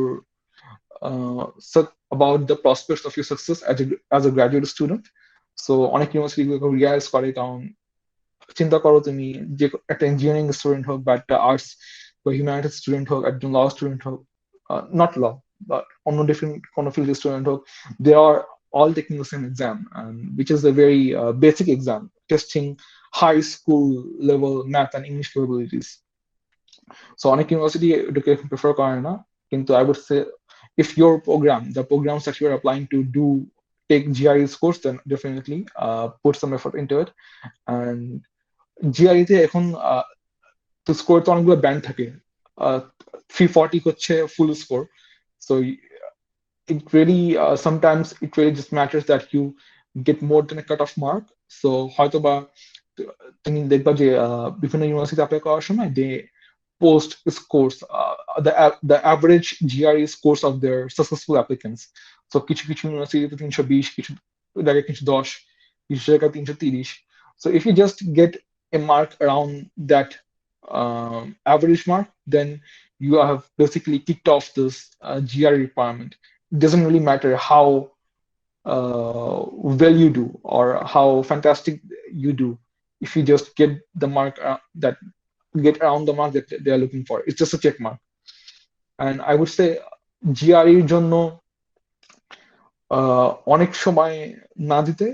about the prospects of your success as a graduate student. So অনেক university realise করে, কারণ চিন্তা করো তুমি যে একটা engineering student হোক বা একটা আর্টস বা হিউম্যানিটিস স্টুডেন্ট হোক, একজন ল স্টুডেন্ট হোক, নট ল বাট অন্য ডিফারেন্ট কোনো ফিল্ড স্টুডেন্ট হোক, দে আর all taking the same exam, and which is a very basic exam testing high school level math and English capabilities. So অনেক university এটাকে prefer করে না, কিন্তু I would say if your program, the programs that you are applying to do take GRE's course, then definitely put some effort into it. And GRE তে এখন তো score তো অনেকগুলো ব্যান্ড থাকে, 340 হচ্ছে ফুল score. So it really sometimes it really just matters that you get more than a cut off mark. So হয়তোবা তুমি দেখবা যে বিভিন্ন ইউনিভার্সিটি অ্যাপ্লাই করার সময় they post scores, the average GRE scores of their successful applicants. So কিছু কিছু ইউনিভার্সিটিতে 320, কিছু জায়গায় 310, কিছু জায়গায় 330. So if you just get a mark around that average mark, then you have basically kicked off this GRE requirement. It doesn't really matter how well you do or how fantastic you do. If you just get the mark that get around the mark that they are looking for, it's just a check mark. And I would say GRE এর জন্য অনেক সময় না দিতে,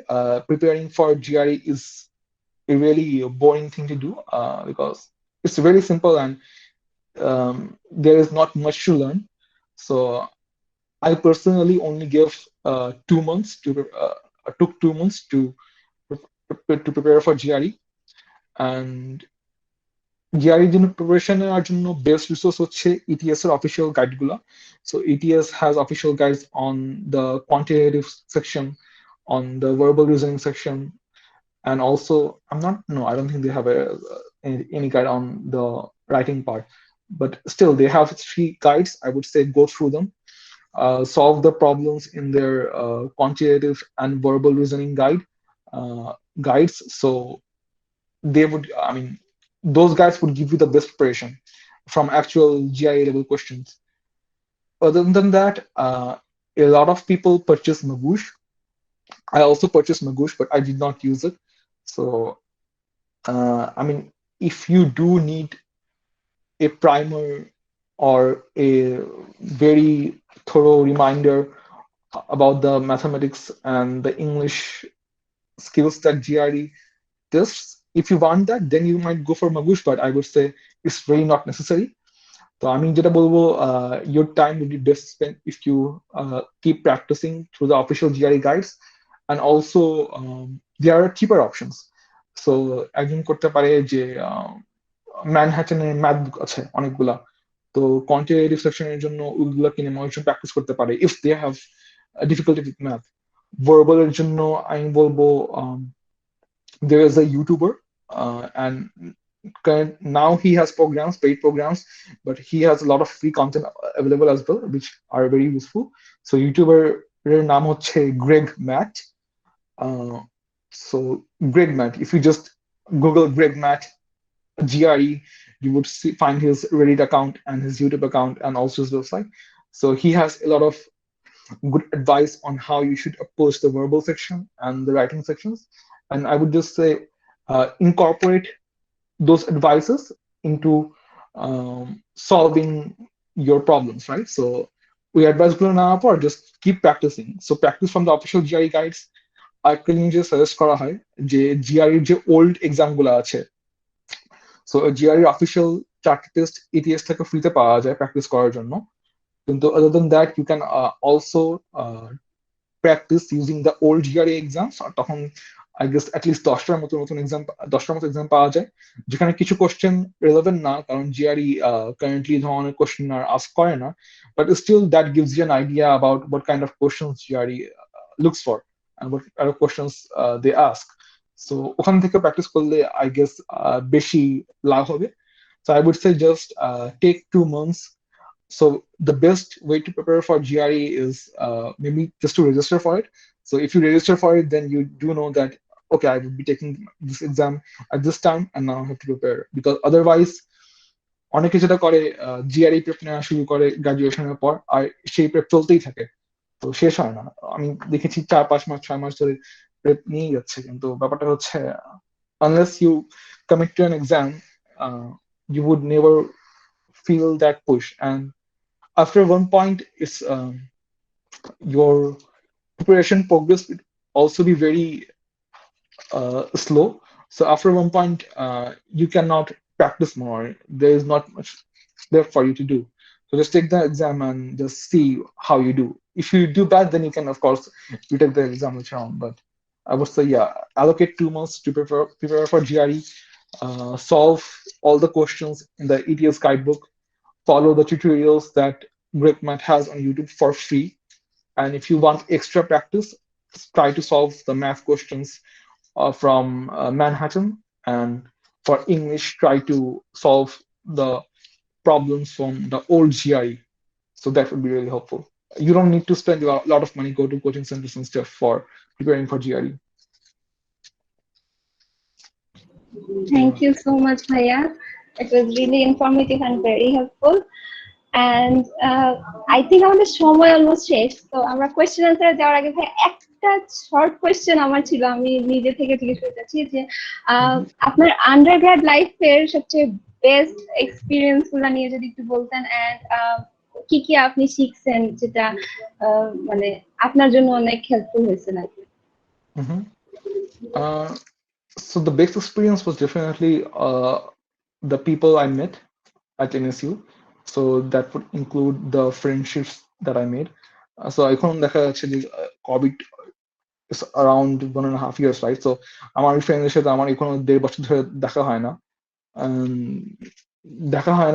preparing for GRE is a really boring thing to do, because it's very simple and there is not much to learn. So I personally only gave 2 months to took 2 months to prepare for GRE. And GRE জন্য preparation নেওয়ার জন্য best resource হচ্ছে ETS এর official guide গুলা. So ETS has official guides on the quantitative section, on the verbal reasoning section, and also I'm not no I don't think they have any guide on the writing part, but still they have 3 guides. I would say go through them, solve the problems in their quantitative and verbal reasoning guides. So they would, I mean, those guides would give you the best preparation from actual GIA level questions. Other than that, a lot of people purchase Magoosh. I also purchased Magoosh, but I did not use it. So, I mean, if you do need a primer or a very thorough reminder about the mathematics and the English skills that GRE tests, if you want that, then you might go for Magoosh, but I would say it's really not necessary. তো আমি যেটা বলবো, your time would be best spent if you keep practicing through the official GRE guides, and also there are cheaper options. So একজন করতে পারে যে ম্যানহাটনের math বুক আছে অনেকগুলা, তো কোয়ান্টিটেটিভ সেকশনের জন্য ওইগুলো কিনে মানুষজন প্র্যাকটিস করতে পারে if they have difficulty with math. ভার্বালের জন্য আমি বলবো there is a YouTuber, and now he has programs, paid programs, but he has a lot of free content available as well, which are very useful. So YouTuber এর নাম হচ্ছে Greg Matt. Uh, so Greg Matt, if you just Google Greg Matt GRE, you would find his Reddit account and his YouTube account and also his website. So he has a lot of good advice on how you should approach the verbal section and the writing sections. And I would just say incorporate those advices into solving your problems, right? So we advise now for just keep practicing. So practice from the official GRE guides. আরেকটা জিনিস suggest করা হয় যে জিআরইর যে old exam গুলো আছে, so জিআরইর official চারটে test ETS থেকে ফ্রিতে পাওয়া যায় প্র্যাকটিস করার জন্য। কিন্তু other than that you can also practice using the old GRE exams, আর তখন আই গেস অ্যাটলিস্ট 10টার মতো নতুন এক্সাম, 10টার মতো এক্সাম পাওয়া যায় যেখানে কিছু কোশ্চেন রিলেভেন্ট না, কারণ জিআরই কারেন্টলি ধরনের কোশ্চেন আর আস্ক করে না, but still that gives you an idea about what kind of questions GRE looks for and what kind of questions they ask. So ওখান থেকে প্র্যাকটিস করলে আই গেস বেশি লাভ হবে। So I would say just take 2 months. So the best way to prepare for GRE is maybe just to register for it. So if you register for it, then you do know that, okay, I will be taking this exam at this time and now I have to prepare. Because otherwise, অনেকে যেটা করে GRE prep নেওয়া শুরু করে গ্রাজুয়েশনের পর, আর সেই prep চলতেই থাকে, তো শেষ হয় না। আমি দেখেছি 4-5 মাস 6 মাস ধরে প্রেপ নিয়েই যাচ্ছে, কিন্তু ব্যাপারটা হচ্ছে unless you commit to an exam, you would never feel that push, and after one point it's your preparation progress would also be very slow. So after one point, you cannot practice more. There is not much left for you to do. So just take the exam and just see how you do. If you do bad, then you can, of course, you take the exam later on. But I would say, yeah, allocate 2 months to prepare for GRE, solve all the questions in the ETS guidebook, follow the tutorials that GreatMath has on YouTube for free. And if you want extra practice, try to solve the math questions from Manhattan, and for English, try to solve the problems from the old GRE. So that would be really helpful. You don't need to spend a lot of money, go to coaching centers and stuff for preparing for GRE. Thank you so much, Bhaiya. It was really informative and very helpful. And I think আমাদের সময় almost শেষ, তো আমরা question আনসারে যাওয়ার আগে ভাই একটা short question আমার ছিল, আমি নিজে থেকে জিজ্ঞেস করতে চাচ্ছি যে আপনার আন্ডারগ্র্যাড লাইফের সবচেয়ে বেস্ট এক্সপিরিয়েন্স গুলো নিয়ে যদি একটু বলতেন, এন্ড কি কি আপনি শিখছেন যেটা মানে আপনার জন্য অনেক হেল্পফুল হয়েছে নাকি? So the best experience was definitely the people I met at NSU. So that would include the friendships that I made. So এখন দেখা যাচ্ছে যে Covid is around 1.5 years, right? So আমার ফ্রেন্ডের সাথে আমার এখনো 1.5 বছর ধরে দেখা হয়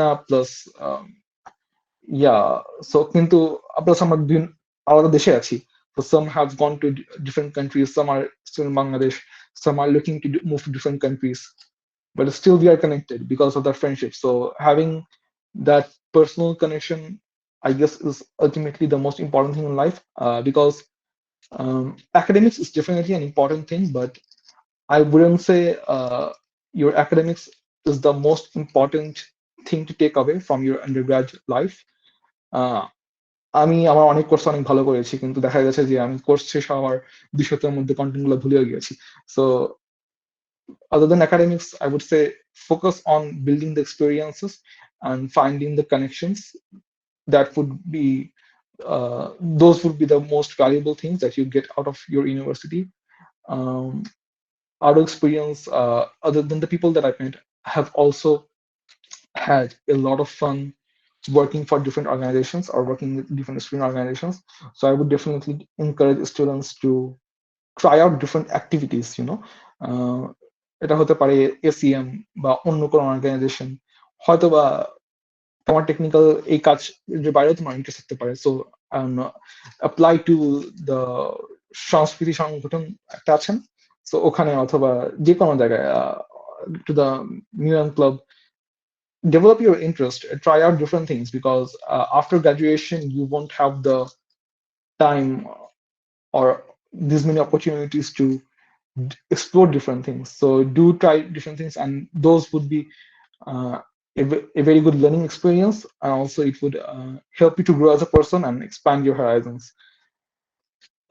না, প্লাস so কিন্তু প্লাস আমরা আলাদা দেশে আছি. So some have gone to different countries, some are still in Bangladesh, some are looking to move to different countries, but still we are connected because of that friendship. So having that personal connection, I guess, is ultimately the most important thing in life, because academics is definitely an important thing, but I wouldn't say your academics is the most important thing to take away from your undergraduate life. আমি আমার অনেক course অনেক ভালো করেছি, কিন্তু দেখা গেছে যে আমি কোর্স শেষ হওয়ার 2 সপ্তাহের মধ্যে কন্টেন্ট গুলো ভুলে গিয়েছি। So other than academics, I would say focus on building the experiences and finding the connections. That would be those would be the most valuable things that you get out of your university. Um, out of experience, other than the people that I met, have also had a lot of fun working for different organizations or working with different student organizations. So I would definitely encourage students to try out different activities, এটা হতে পারে ACM বা অন্য কোনো organisation, হয়তো বা তোমার technical এই কাজ যে বাইরেও তোমার ইন্টারেস্ট থাকতে পারে। সো অ্যাপ্লাই টু দ্য সংস্কৃতি সংগঠন একটা আছেন, সো ওখানে অথবা যে কোনো জায়গায় to the museum club, develop your interest, try out different things, because after graduation you won't have the time or these many opportunities to explore different things. So do try different things, and those would be uh, a very good learning experience, and also it would help you to grow as a person and expand your horizons.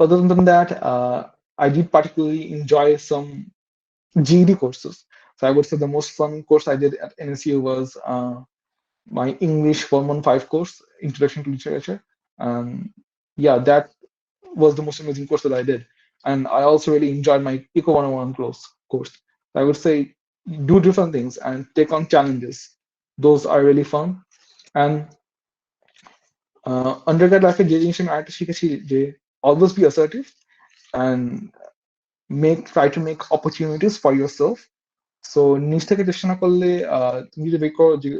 Other than that, I did particularly enjoy some GED courses. So I would say the most fun course I did at NSU was my English 115 course, Introduction to Literature. Yeah, that was the most amazing course that I did. And I also really enjoyed my Eco 101 course. I would say do different things and take on challenges. Those are really fun. And undergrad life যে জিনিস আমি আরেকটা শিখেছি যে always be assertive and try to make opportunities for yourself. So নিজ থেকে চেষ্টা না করলে তুমি যদি বের করো যে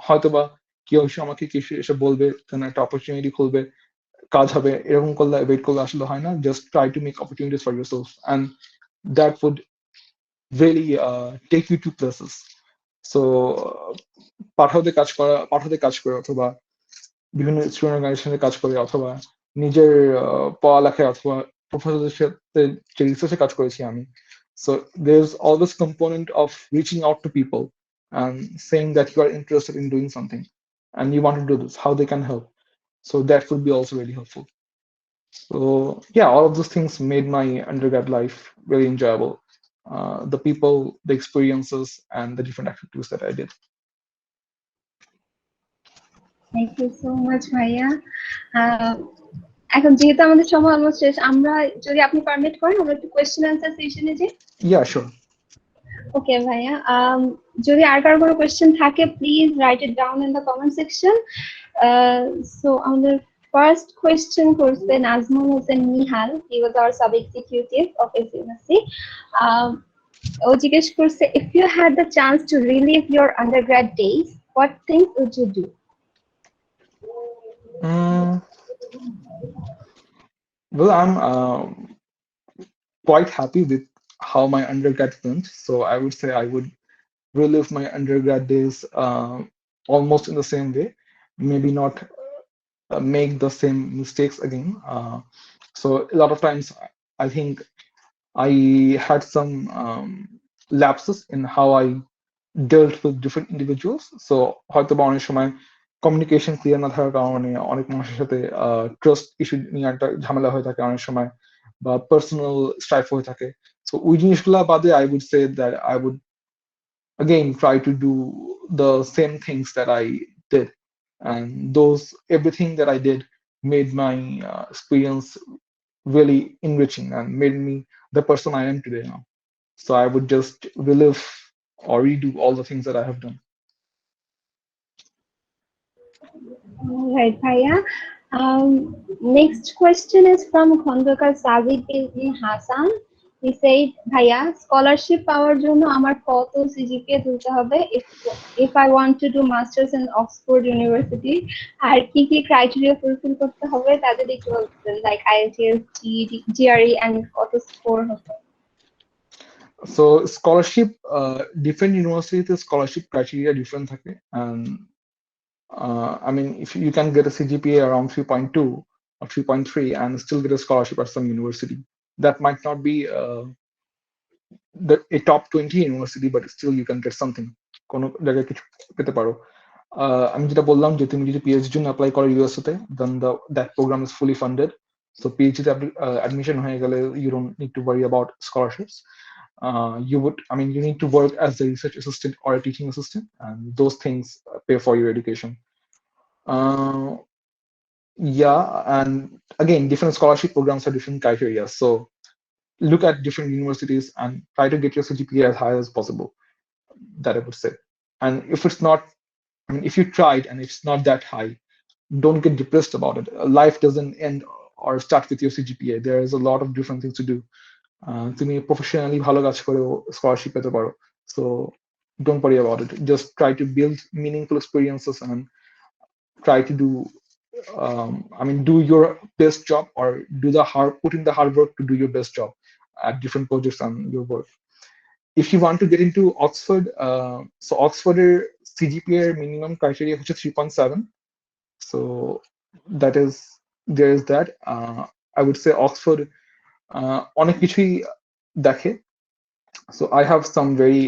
হয়তো বা কেউ এসে আমাকে কিছু এসে বলবে, কোনো একটা অপরচুনিটি খুলবে, কাজ হবে, এরকম করলে ওয়েট করলে আসলে হয় না। Just try to make opportunities for yourself, and that would really take you to places. So পাঠাতে কাজ করে অথবা বিভিন্ন স্টুডেন্ট অর্গানাইজেশনে কাজ করে অথবা নিজের পড়ালেখায় অথবা প্রফেসরদের সাথে যে রিসার্চে কাজ করেছি আমি, so there's always component of reaching out to people and saying that you are interested in doing something and you want to do this, how they can help. So that would be also really helpful. So yeah, all of those things made my undergrad life very enjoyable. The people, the experiences, and the different activities that I did. Thank you so much ভাইয়া। এখন যেহেতু আমাদের সময় almost শেষ, আমরা যদি আপনি permit করেন আমরা একটু কোয়েশ্চেন অ্যান্সার সেশনে যাই। Yeah, sure. ওকে ভাইয়া, যদি আর কারো কোনো কোয়েশ্চেন থাকে please write it down in the comment section. So আমাদের ফার্স্ট কোয়েশ্চেন করছে Nazmul Hossain Nihal, he was our sub executive of SMC. ও জিজ্ঞেস করছে, if you had the chance to relive your undergrad days, what things would you do? Well, I'm quite happy with how my undergrad went. So I would say I would relive my undergrad days almost in the same way. Maybe not make the same mistakes again. So a lot of times, I think I had some lapses in how I dealt with different individuals. So হয়তো বা অনেক সময় communication clear না থাকার কারণে অনেক মানুষের সাথে ট্রাস্ট ইস্যু নিয়ে একটা ঝামেলা হয়ে থাকে অনেক সময়, বা পার্সোনাল স্ট্রাইফ হয়ে থাকে। সো ওই জিনিসগুলো বাদে I would say that I would again try to do the same things that I did, and those everything that I did made my experience really enriching and made me the person I am today now. So I would just relive or redo all the things that I have done. Right, Bhaiya. Next question is from Khondokar Sajid bin Hassan. He said, Bhaiya, scholarship পাওয়ার জন্য আমার কত CGPA তুলতে হবে if I want to do masters in Oxford University? আর কি কি criteria fulfil করতে হবে তাদের একটু বলতেন, like IELTS, GRE and কত স্কোর হবে? So scholarship, different universities scholarship criteria different থাকে, and I mean, if you can get a CGPA around 3.2 or 3.3 and still get a scholarship at some university, that might not be a top 20 university, but still you can get something. কোনো জায়গায় কিছু পেতে পারো। আমি যেটা বললাম যে তুমি যদি পিএইচডি জন্য অ্যাপ্লাই করো ইউএসএ তে, then that program is fully funded. So PhD তে অ্যাডমিশন হয়ে গেলে you don't need to worry about scholarships. You would, I mean, you need to work as a research assistant or a teaching assistant, and those things pay for your education. Uh, yeah, and again, different scholarship programs have different criteria. So look at different universities and try to get your CGPA as high as possible. That I would say. And if it's not, I mean, if you tried and it's not that high, don't get depressed about it. Life doesn't end or start with your CGPA. There is a lot of different things to do. তুমি professionally ভালো কাজ করেও scholarship পেতে পারো। So don't worry about it. Just try to build meaningful experiences and try to do, I mean, do your best job, or put in the hard work to do your best job at different projects and your work. If you want to get into Oxford, so Oxford CGPA minimum criteria is 3.7. So that is, there is that. I would say Oxford অনেক কিছুই দেখে. So I have some very,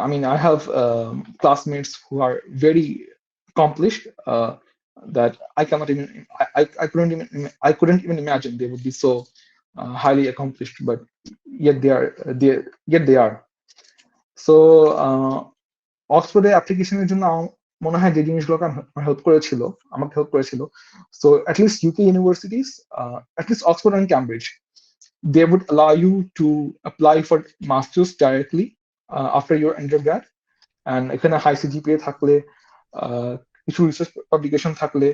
I mean, I have classmates who are very accomplished, that I cannot even, I couldn't even imagine they would be so highly accomplished, but yet they are. So অক্সফোর্ডে অ্যাপ্লিকেশনের জন্য মনে হয় যে জিনিসগুলো আমাকে help করেছিল, so at least UK universities, at least Oxford and Cambridge, they would allow you to apply for masters directly after your undergrad, and এখানে high CGPA থাকলে, কিছু রিসার্চ পাবলিকেশন থাকলে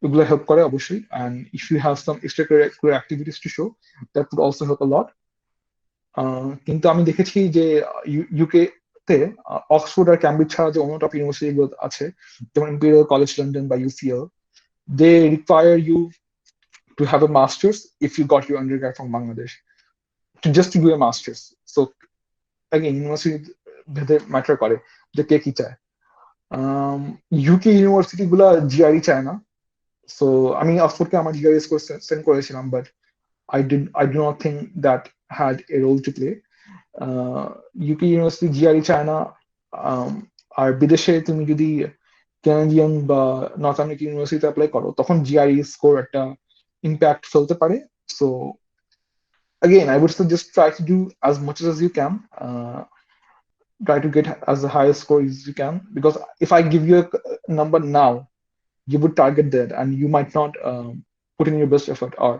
এগুলো হেল্প করে অবশ্যই, and if you have some extracurricular activities to show, that would also help a lot. কিন্তু আমি দেখেছি যে ইউকে তে অক্সফোর্ড আর ক্যামব্রিজ ছাড়া যে অন্য টপ ইউনিভার্সিটি গুলো আছে, যেমন ইম্পেরিয়াল কলেজ লন্ডন বা UCL, they require you to have a master's if you got your undergrad from Bangladesh, just to do a master's. So again, university ভেদে matter করে যে কে কি চায়। ইউকে ইউনিভার্সিটি গুলা জিআরই চায় না। সো আমি অক্সফোর্ডকে আমার জিআরই স্কোর সেন্ড করেছিলাম, but I do not think that had a role to play. UK university GRE চায় না। আর বিদেশে তুমি যদি ক্যানাডিয়ান বা নর্থ আমেরিকান ইউনিভার্সিটিতে অ্যাপ্লাই করো, তখন জিআরই স্কোর একটা ইম্প্যাক্ট ফেলতে পারে। So again, I would say just try to do as much as you can. Try to get as the highest score as you can, because if I give you a number now, you would target that and you might not put in your best effort, or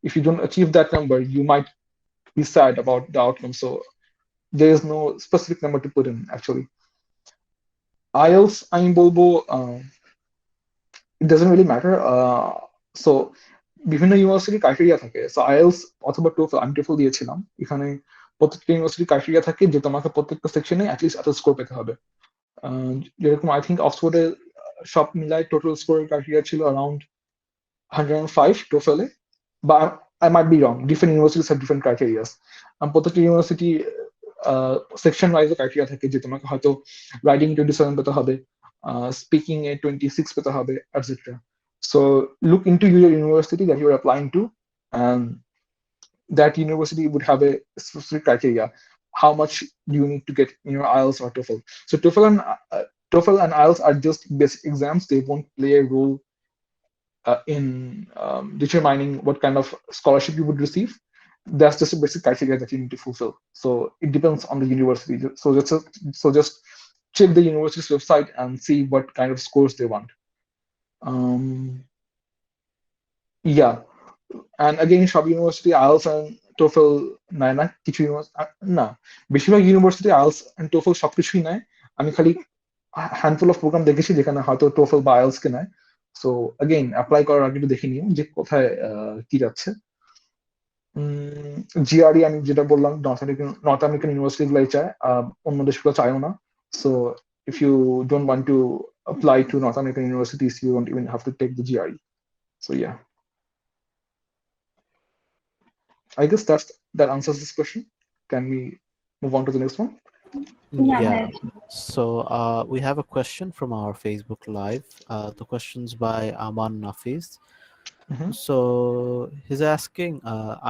if you don't achieve that number, you might be sad about the outcome. So there is no specific number to put in actually. IELTS, আমি বলবো, it doesn't really matter. So বিভিন্ন university criteria থাকে। So IELTS অথবা TOEFL, আমি TOEFL দিয়েছিলাম, এখানে প্রত্যেকটা university criteria থাকে যে তোমাকে প্রত্যেকটা সেকশনে অ্যাটলিস্ট এত স্কোর পেতে হবে। যেরকম আই থিঙ্ক অক্সফোর্ডে সব মিলাই টোটাল স্কোর ক্রাইটেরিয়া ছিল অ্যারাউন্ড 105 টোফেলে, বা I might be wrong. Different universities have different criteria. প্রত্যেকটা ইউনিভার্সিটি সেকশন ওয়াইজ ক্রাইটেরিয়া থাকে যে তোমাকে হয়তো রাইটিং 27 পেতে হবে, স্পিকিং এ 26 পেতে হবে, etcetera. So look into your university that you're applying to, and that university would have a specific criteria. How much do you need to get in your IELTS or TOEFL? So TOEFL and IELTS are just basic exams. They won't play a role in determining what kind of scholarship you would receive. That's just a basic criteria that you need to fulfill. So it depends on the university. So just check the university's website and see what kind of scores they want. Yeah, and again, সব university IELTS and TOEFL নেয় না, কিছু না, বেশিরভাগ university IELTS and TOEFL সবকিছুই নেয়। আমি খালি হ্যান্ডফুল অফ প্রোগ্রাম দেখেছি যেখানে হয়তো টোফেল বা আইএলস কে নেয়। সো अगेन অ্যাপ্লাই করার আগে একটু দেখে নিও যে কোথায় কি যাচ্ছে। জিআরই আমি যেটা বললাম, নর্থ আমেরিকান ইউনিভার্সিটি গুলাই চায়, অন্য দেশগুলো চায়ও না। So if you don't want to apply to North American universities, you don't even have to take the GRE. So yeah, I guess that answers this question. Can we move on to the next one? Yeah. So we have a question from our Facebook Live. The question's by Aman Nafiz. So he's asking,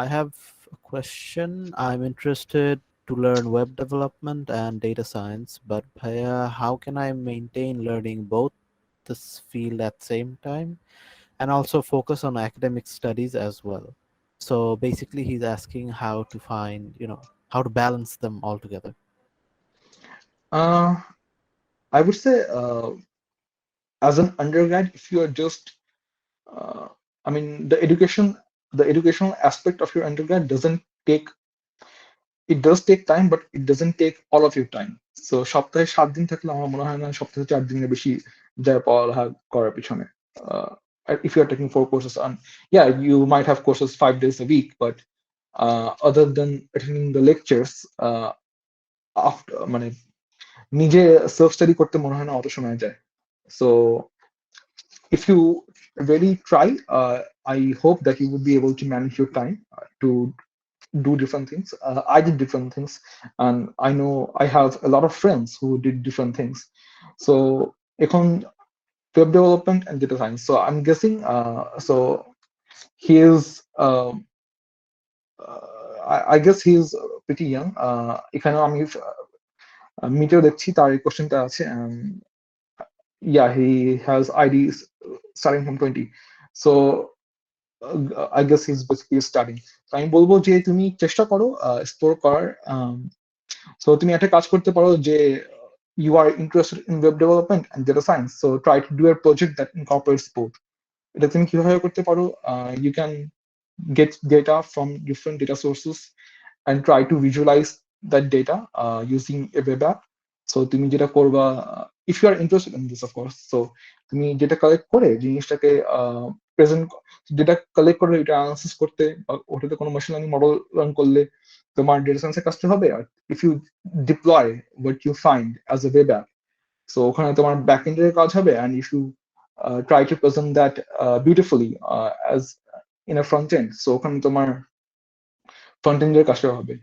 I have a question. I'm interested to learn web development and data science, but Bhaiya, how can I maintain learning both this field at same time and also focus on academic studies as well? So basically, he's asking how to find, how to balance them all together. Uh, I would say, as an undergrad, if you are just, uh, I mean, the educational aspect of your undergrad doesn't take, it does take time, but it doesn't take all of your time. So সপ্তাহে 7 দিন থাকলে আমার মনে হয় না সপ্তাহে 4 দিনের বেশি যায় পড়ালেখা করার পিছনে. Uh, if you are taking 4 courses on, yeah, you might have courses 5 days a week, but other than attending the lectures, after মানে নিজে সেলফ স্টাডি করতে মনে হয় না অত সময় যায়. So if you really try, I hope that you would be able to manage your time to do different things. I did different things, and I know I have a lot of friends who did different things. So, econ web development and data science. So I'm guessing. So he is. I guess he is pretty young. এখানে আমি মিটেও দেখছি তার এই কোশ্চেনটা আছে, and yeah, he has IDs starting from 20. So I guess he's basically starting. তো আমি বলবো যে তুমি চেষ্টা করো এক্সপ্লোর করার. So তুমি একটা কাজ করতে পারো যে you are interested in web development and data science, so try to do a project that incorporates both. এটা তুমি কিভাবে করতে পারো? You can get data from different data sources and try to visualize that data using a web app. So তুমি যেটা করবা, if you are interested in this, of course, so তুমি যেটা কালেক্ট করে জিনিসটাকে প্রেজেন্ট, যেটা কালেক্ট করে এটা অ্যানালাইসিস করতে বা ওটাতে কোনো মেশিন লার্নিং মডেল রান করলে তোমার ডেটা সায়েন্সের কাজটা হবে। আর if you deploy what you find as a web app, so ওখানে তোমার ব্যাক এন্ডের কাজ হবে, and if you try to present that beautifully as in a front end, so ওখানে তোমার front end এর কাজটা হবে.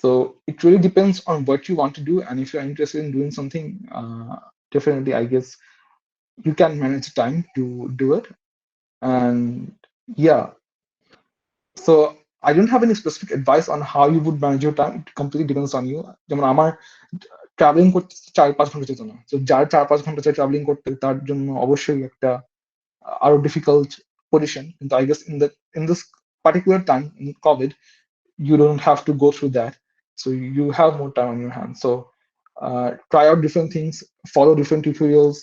So it really depends on what you want to do, and if you're interested in doing something, definitely I guess you can manage the time to do it. And yeah, so I don't have any specific advice on how you would manage your time. It completely depends on you. যেমন আমার travelling করতে 4-5 ঘন্টা যেত না, তো যার 4-5 ঘন্টা travelling করতে তার জন্য অবশ্যই একটা আরো ডিফিকাল্ট পজিশন, কিন্তু I guess in this particular time in COVID, you don't have to go through that, so you have more time on your hands. So try out different things, follow different tutorials,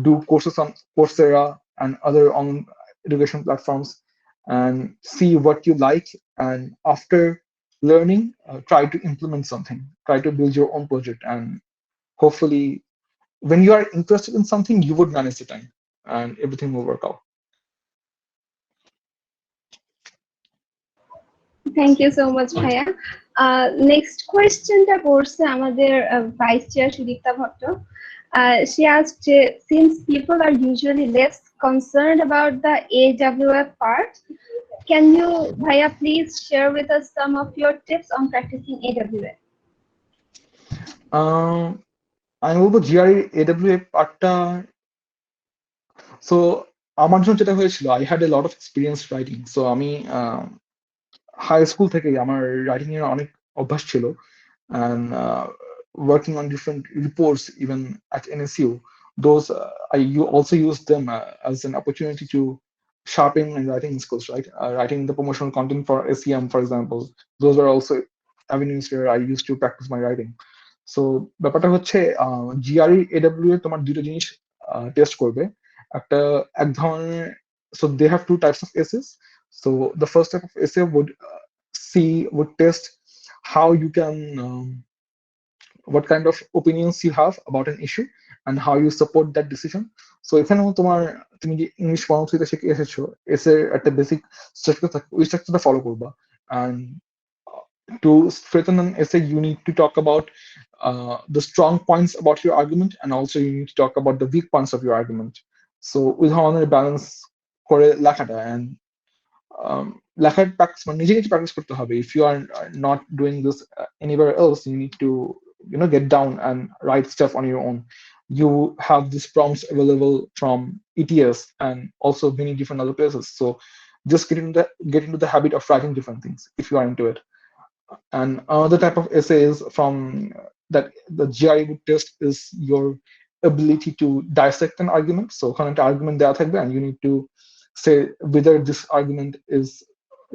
do courses on Coursera and other online education platforms, and see what you like, and after learning, try to implement something, try to build your own project, and hopefully when you are interested in something, you would manage the time and everything will work out. Thank you so much ভাইয়া। Next কোয়েশ্চেনটা করছে আমাদের vice chair Sudipta Bhatta. She asked, since people are usually less concerned about the AWF part, can you, Bhaiya, please share with us some of your tips on practicing AWF? আমি বলবো GRE AW পার্টটা, so আমার জন্য যেটা হয়েছিল, I had a lot of experience writing. So আমি high school থেকেই আমার রাইটিং এর অনেক অভ্যাস ছিল, and working on different reports even at NSU. Those you also use them as an opportunity to sharpen my writing skills, right? Writing the promotional content for ACM, for example, those are also avenues where I used to practice my writing. So ব্যাপারটা হচ্ছে GRE AW এ তোমার দুটো জিনিস test করবে। একটা এক ধরনের, so they have two types of essays. So the first type of essay would test how you can what kind of opinions you have about an issue and how you support that decision. So এখানেও তুমি যে English ফর্মসিতে শিখে এসেছো, এসে একটা basic structure থাকে, ওই স্ট্রাকচারটা ফলো করবা। And to strengthen an essay, you need to talk about the strong points about your argument, and also you need to talk about the weak points of your argument. So ওই ধরনের balance করে লেখাটা, and লেখার practice মানে নিজে নিজে practice করতে হবে। If you are not doing this anywhere else, you need to get down and write stuff on your own. You have these prompts available from ETS and also many different other places. So just get into the habit of writing different things if you are into it. And another type of essay is from that the GRE would test is your ability to dissect an argument. So ওখানে একটা argument দেওয়া থাকবে and you need to say whether this argument is,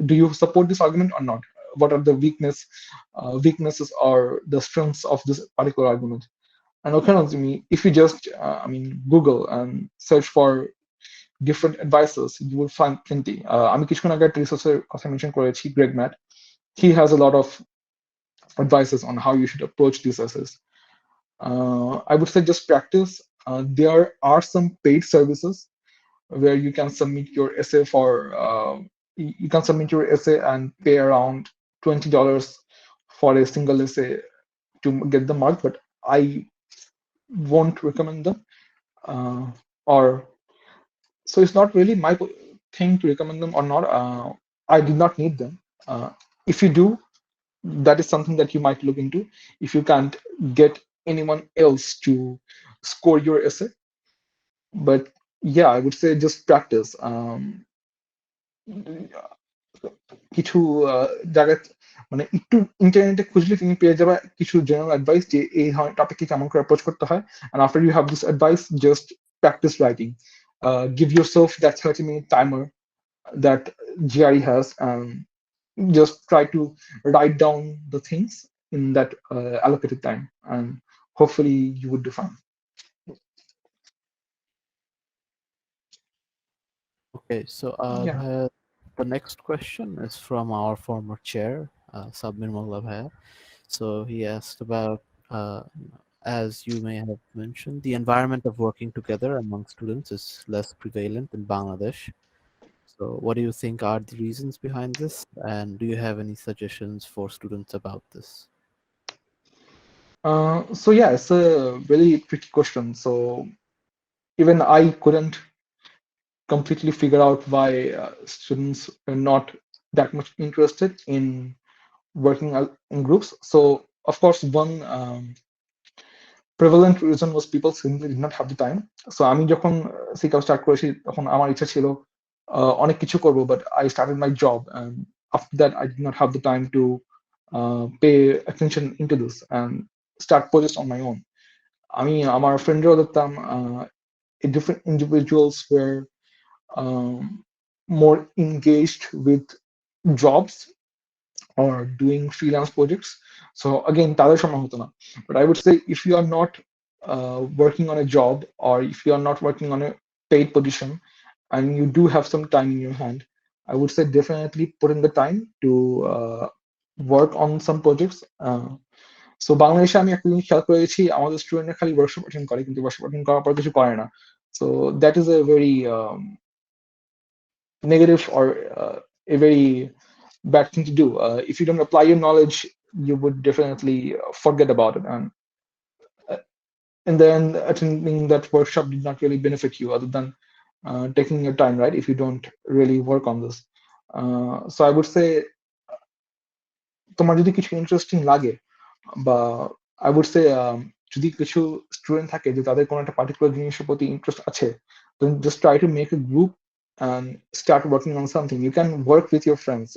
do you support this argument or not? What are the weaknesses or the strengths of this particular argument? And ওখানে if you just Google and search for different advices, you will find plenty. আমি কিছুক্ষণ আগে একটা রিসোর্সের কথা mention করেছি, Greg Matt. He has a lot of advices on how you should approach these essays. I would say just practice. There are some paid services where you can submit your essay for you can submit your essay and pay around $20 for a single essay to get the mark, but I won't recommend them. Or so it's not really my thing to recommend them or not. I did not need them. If you do, that is something that you might look into. If you can't get anyone else to score your essay, but yeah, I would say just practice. কিছু জায়গায় মানে একটু ইন্টারনেটে খুঁজলে তুমি পেয়ে যাবে কিছু জেনারেল অ্যাডভাইস যে এই ধরনের টপিককে কেমন করে অ্যাপ্রোচ করতে হয়, and after you have this advice, just practice writing. Give yourself that 30-minute timer that GRE has, and just try to write down the things in that allocated time, and hopefully you would do fine. Okay, so Yeah. the next question is from our former chair, Sabir Mullah Bhaiya. So he asked about, as you may have mentioned, the environment of working together among students is less prevalent in Bangladesh. So what do you think are the reasons behind this? And do you have any suggestions for students about this? So yeah, it's a really tricky question. So even I couldn't completely figure out why students are not that much interested in working in groups. So of course, one prevalent reason was people simply did not have the time. So আমি যখন Sea Cup start করেছি তখন আমার ইচ্ছা ছিল অনেক কিছু করব, but I started my job, and after that I did not have the time to pay attention into this and start projects on my own. আমি আমার ফ্রেন্ডরাও দেখতাম different individuals were um, more engaged with jobs or doing freelance projects. So again, তাদের সময় হতো না. But I would say if you are not working on a job, or if you are not working on a paid position and you do have some time in your hand, I would say definitely put in the time to work on some projects. So বাংলাদেশে আমি একটা জিনিস খেয়াল করেছি, আমাদের স্টুডেন্টরা খালি workshop attend করে কিন্তু ওয়ার্কশপ অ্যাটেন্ড করার পর কিছু করে না. So that is a very negative, or a very bad thing to do. If you don't apply your knowledge, you would definitely forget about it, and in the end, attending that workshop did not really benefit you, other than taking your time, right? If you don't really work on this, so I would say, তোমার যদি কিছু interesting লাগে, বা I would say যদি কিছু student থাকে যে তাদের কোনো একটা পার্টিকুলার জিনিসের প্রতি ইন্টারেস্ট আছে, then just try to make a group and start working on something. You can work with your friends.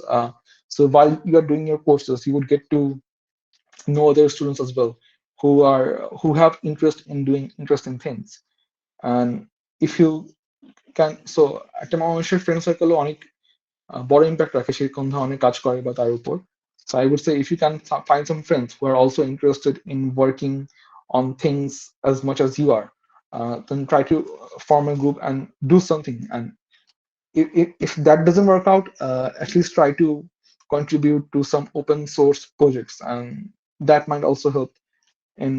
So while you are doing your courses, you would get to know other students as well who have interest in doing interesting things. And if you can, so একটা মানুষের friend সার্কেলও অনেক বড় impact রাখে সে কোন ধরনের কাজ করে বা তার উপর. So I would say if you can find some friends who are also interested in working on things as much as you are, then try to form a group and do something. And if that doesn't work out, at least try to contribute to some open source projects, and that might also help in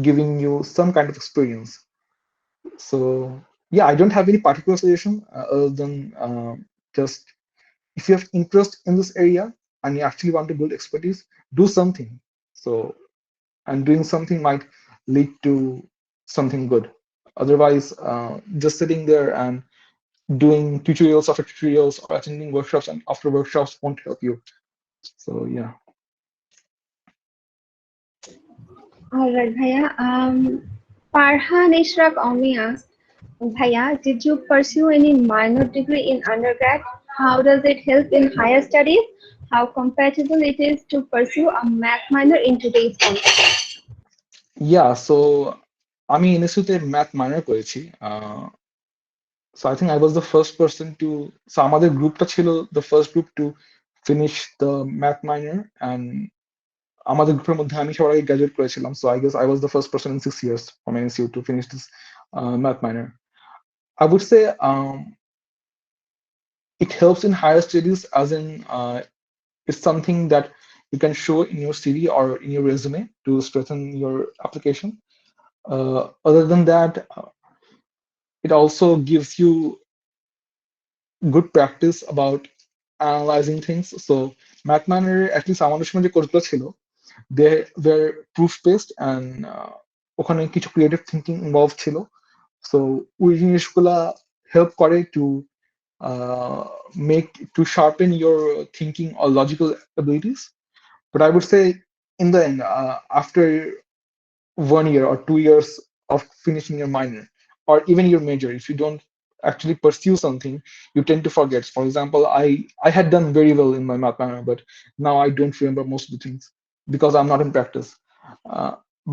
giving you some kind of experience. So yeah, I don't have any particular suggestion other than just, if you have interest in this area and you actually want to build expertise, do something. So, and doing something might lead to something good. Otherwise, just sitting there and doing tutorials after tutorials or attending workshops and after workshops won't help you. So yeah. All right, Bhaiya. Farhan Ishraq Omi asked, Bhaiya, did you pursue any minor degree in undergrad? How does it help in higher studies? how compatible it is to pursue a math minor in today's context? Yeah, so আমি এনএসইউতে math minor করেছি। So I think I was the first person to, so আমাদের গ্রুপটা ছিল the first group to finish the math minor, and আমাদের গ্রুপের মধ্যে আমি সবার আগে গ্রাজুয়েট করেছিলাম, so I guess I was the first person in 6 years from NSU to finish this math minor. I would say it helps in higher studies, as in it's something that you can show in your CV or in your resume to strengthen your application. Other than that, it also gives you good practice about analyzing things. So math minor, at least আমাদের সময় যে কোর্সগুলো ছিল, they were proof based, and ওখানে কিছু creative thinking involve ছিল। So ওই জিনিসগুলা হেল্প করে two make to sharpen your thinking or logical abilities. But I would say in the end, after 1 year or 2 years of finishing your minor or even your major, if you don't actually pursue something, you tend to forget. For example, I had done very well in my math minor, but now I don't remember most of the things because I'm not in practice.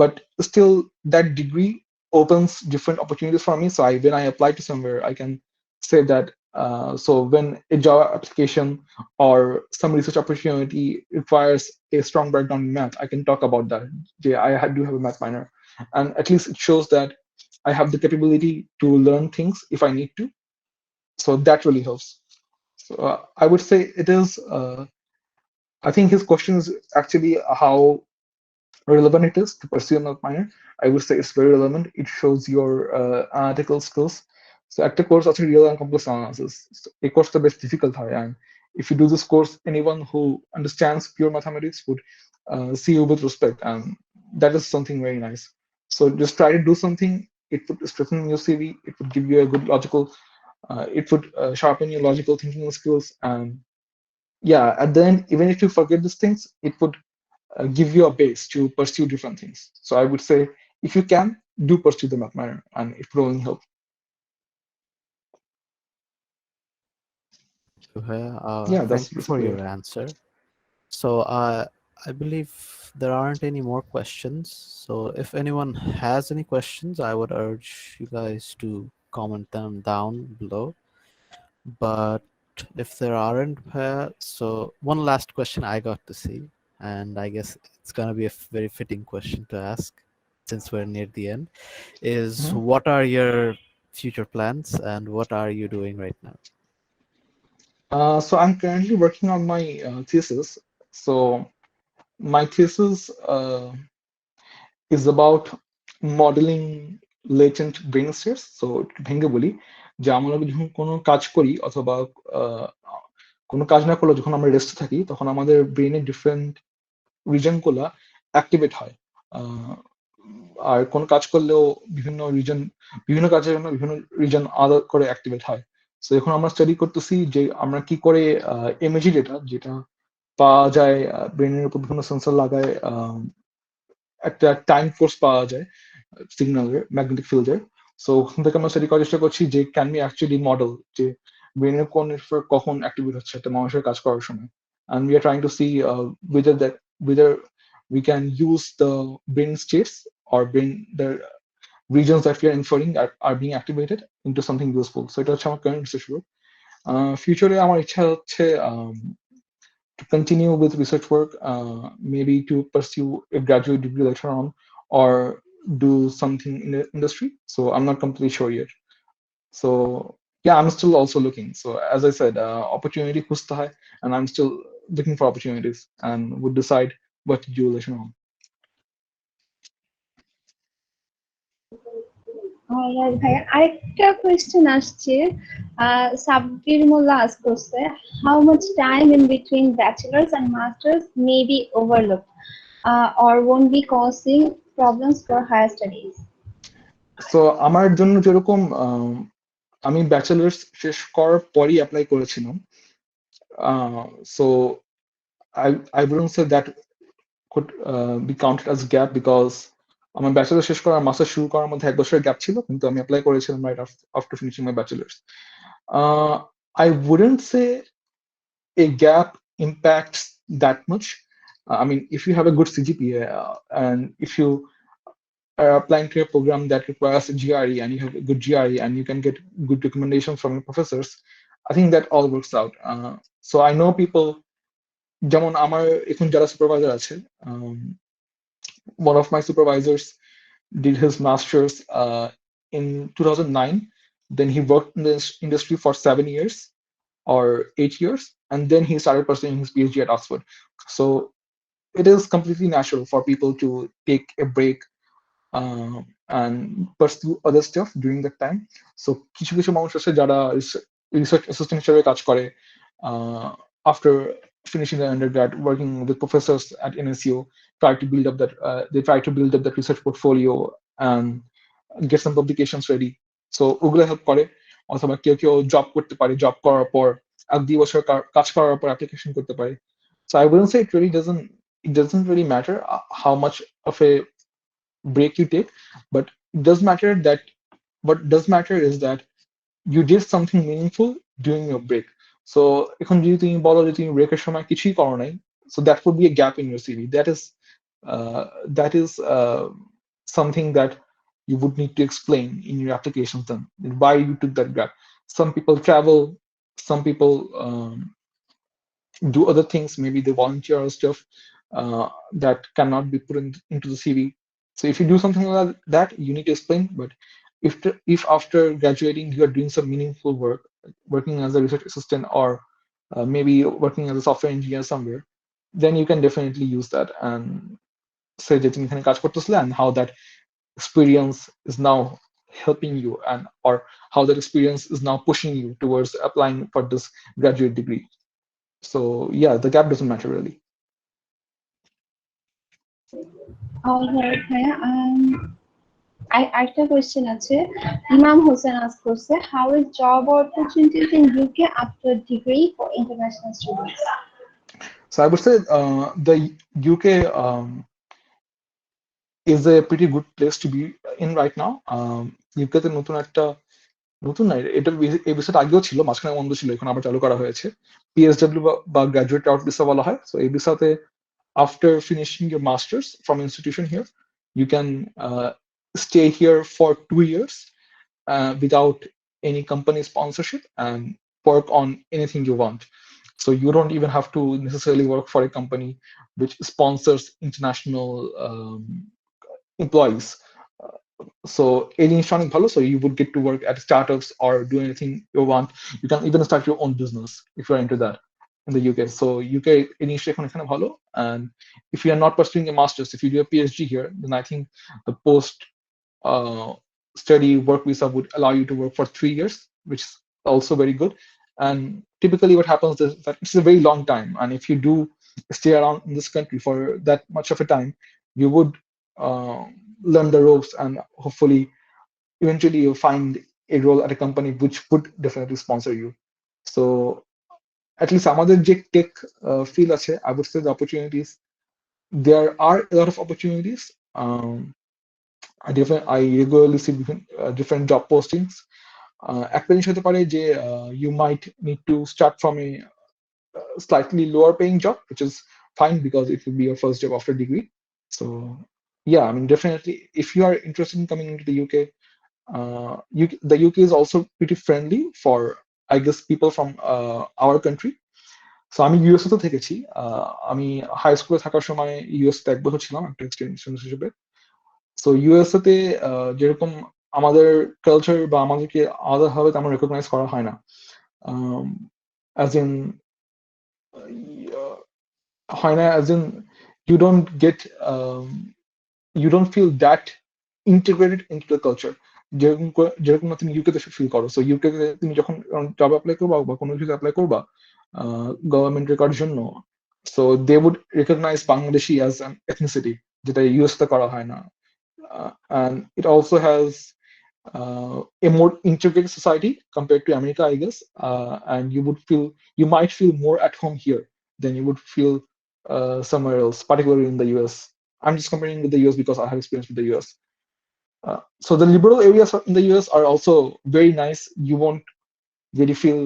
But still, that degree opens different opportunities for me. So when I apply to somewhere, I can say that, so when a job application or some research opportunity requires a strong background in math, I can talk about that. Yeah, do have a math minor, and at least it shows that I have the capability to learn things if I need to. So that really helps. So I would say it is. I think his question is actually how relevant it is to pursue a math minor. I would say it's very relevant. It shows your analytical skills. So একটা course আছে real and complex analysis. So a course the best difficult হয়, and if you do this course, anyone who understands pure mathematics would see you with respect, and that is something very nice. So just try to do something. It would strengthen your CV. It would give you a good logical. It would sharpen your logical thinking skills, and yeah, at the end, even if you forget these things, it would give you a base to pursue different things. So I would say, if you can, do pursue the math minor, and it will only help. Yeah, Thank that's you for basically your it. answer. So I believe there aren't any more questions. So if anyone has any questions, I would urge you guys to comment them down below. But if there aren't, so one last question I got to see, and I guess it's gonna be a very fitting question to ask since we're near the end, is Mhm. what are your future plans and what are you doing right now? So I'm currently working on my thesis. So my thesis is about modeling latent brain states. So ভেঙে বলি যে আমরা যখন কোনো কাজ করি অথবা আহ, কোনো কাজ না করলে যখন আমরা রেস্ট থাকি, তখন আমাদের ব্রেনের ডিফারেন্ট রিজন গুলা অ্যাক্টিভেট হয়। আহ, আর কোনো কাজ করলেও বিভিন্ন কাজের জন্য বিভিন্ন রিজন আলাদা করে অ্যাক্টিভেট হয়। তো এখন আমরা স্টাডি করতেছি যে আমরা কি করে এমএজি ডেটা যেটা পাওয়া যায় ব্রেনের উপর বিভিন্ন সেন্সর লাগায়, একটা টাইম কোর্স পাওয়া যায় সিগন্যালের ম্যাগনেটিক ফিল্ডের। সো ওখান থেকে আমরা স্টাডি করার চেষ্টা করছি যে ক্যান বি অ্যাকচুয়ালি মডেল যে ব্রেনের কোন নেটওয়ার্ক কখন অ্যাক্টিভেট হচ্ছে একটা মানুষের কাজ করার সময়। And we are trying to see whether we can use the brain states or brain the regions that we are inferring are being activated into something useful. So এটা হচ্ছে আমার কারেন্ট রিসার্চ ওয়ার্ক। ফিউচারে আমার ইচ্ছা হচ্ছে to continue with research work, maybe to pursue a graduate degree later on, or do something in the industry. So I'm not completely sure yet. So yeah, I'm still also looking. So as I said, opportunity খুঁজতে হয়, and I'm still looking for opportunities and would decide what to do later on. Alright, ভাইয়া আরেকটা question আসছে, সাব্বির মোল্লা ask করছে, how much time in between bachelor's and master's may be overlooked or won't be causing problems for higher studies? So আমার জন্য যেরকম আমি bachelors শেষ করার পরই অ্যাপ্লাই করেছিলাম, so I wouldn't say that could be counted as gap, because আমার bachelor শেষ করার মাস্টার শুরু করার মধ্যে 1 বছরের গ্যাপ ছিল, কিন্তু আমি অ্যাপ্লাই করেছিলাম right after finishing my bachelor's. I wouldn't say a gap impacts that much. I mean, if you have a good CGPA and if you are applying to a program that requires a GRE and you have a good GRE and you can get good recommendations from your professors, I think that all works out. So I know people, যেমন আমার এখন যারা supervisor আছে, one of my supervisors did his master's in 2009. Then he worked in this industry for 7 years or 8 years, and then he started pursuing his PhD at Oxford. So it is completely natural for people to take a break and pursue other stuff during that time. So কিছু কিছু মানুষ আছে যারা research assistant হিসেবে কাজ করে after finishing their undergrad, working with professors at NSU, they try to build up that research portfolio and get some publications ready. So ওগুলো help করে, অথবা কেউ কেউ জব করতে পারে, জব করার পর 1-2 বছর কাজ করার পর অ্যাপ্লিকেশন করতে পারে. So I wouldn't say it doesn't really matter how much of a break you take, but it does matter that what does matter is that you did something meaningful during your break. So এখন যদি তুমি বলো যে তুমি ব্রেকের সময় কিছুই করো নাই, so that would be a gap in your CV. That is something that you would need to explain in your applications then, why you took that gap. Some people travel, some people do other things, maybe they volunteer or stuff that cannot be put into the CV. So if you do something like that, you need to explain. But if after graduating you are doing some meaningful work, working as a research assistant or maybe working as a software engineer somewhere, then you can definitely use that and say that you can catch and how that experience is now helping you, and or how that experience is now pushing you towards applying for this graduate degree. So yeah, the gap doesn't matter really. All right, ভাইয়া। আরেকটা question আছে, ইমাম Hossain ask করছে, how is job opportunities in UK after degree for international students? So I would say the UK is a pretty good place to be in right now. UK তে নতুন না, এটা এই বিষয়টা আগেও ছিল, মাঝখানে বন্ধ ছিল, এখন আবার চালু করা হয়েছে। PSW বা গ্রাজুয়েট আউট ভিসা বলা হয়। সো এই ভিসাতে after finishing your master's from institution here, you can stay here for 2 years without any company sponsorship and work on anything you want. So you don't even have to necessarily work for a company which sponsors international employees. So any অনেক ভালো, so you would get to work at startups or do anything you want. You can even start your own business if you're into that in the UK. So UK initially এখন এখানে ভালো, and if you are not pursuing a master's, if you do a PhD here, then I think the post study work visa would allow you to work for 3 years, which is also very good. And typically what happens is that it's a very long time, and if you do stay around in this country for that much of a time, you would learn the ropes, and hopefully eventually you find a role at a company which would definitely sponsor you. So at least আমাদের যে tech field আছে, I would say the opportunities, there are a lot of opportunities. I regularly see different job postings. একটা জিনিস হতে পারে যে you might need to start from a slightly lower paying job, which is fine because it will be your first job after degree. So yeah, I mean, definitely if you are interested in coming into the UK, the UK is also pretty friendly for, I guess, people from our country. So আমি USA তো থেকেছি, আমি high স্কুলে থাকার সময় US তে 1 বছর ছিলাম একটা এক্সচেঞ্জ হিসেবে। সো ইউএসএ তে যেরকম আমাদের কালচার বা আমাদেরকে আলাদাভাবে তেমন রেকগনাইজ করা হয় না, অ্যাজ ইন হয় না, as in you don't get you don't feel that integrated into the culture যেরকম না তুমি ইউকে তে ফিল করো। সো ইউকে তে তুমি যখন জব অ্যাপ্লাই করবা বা কোনো কিছু অ্যাপ্লাই করবা গভর্নমেন্ট রেকর্ডের জন্য, so they would recognise Bangladeshi as an ethnicity, যেটা ইউএস তে করা হয় না। And it also has a more integrated society compared to America, I guess, and you might feel more at home here than you would feel somewhere else, particularly in the US. I'm just comparing with the US because I have experience with the US. So the liberal areas in the US are also very nice. You won't really feel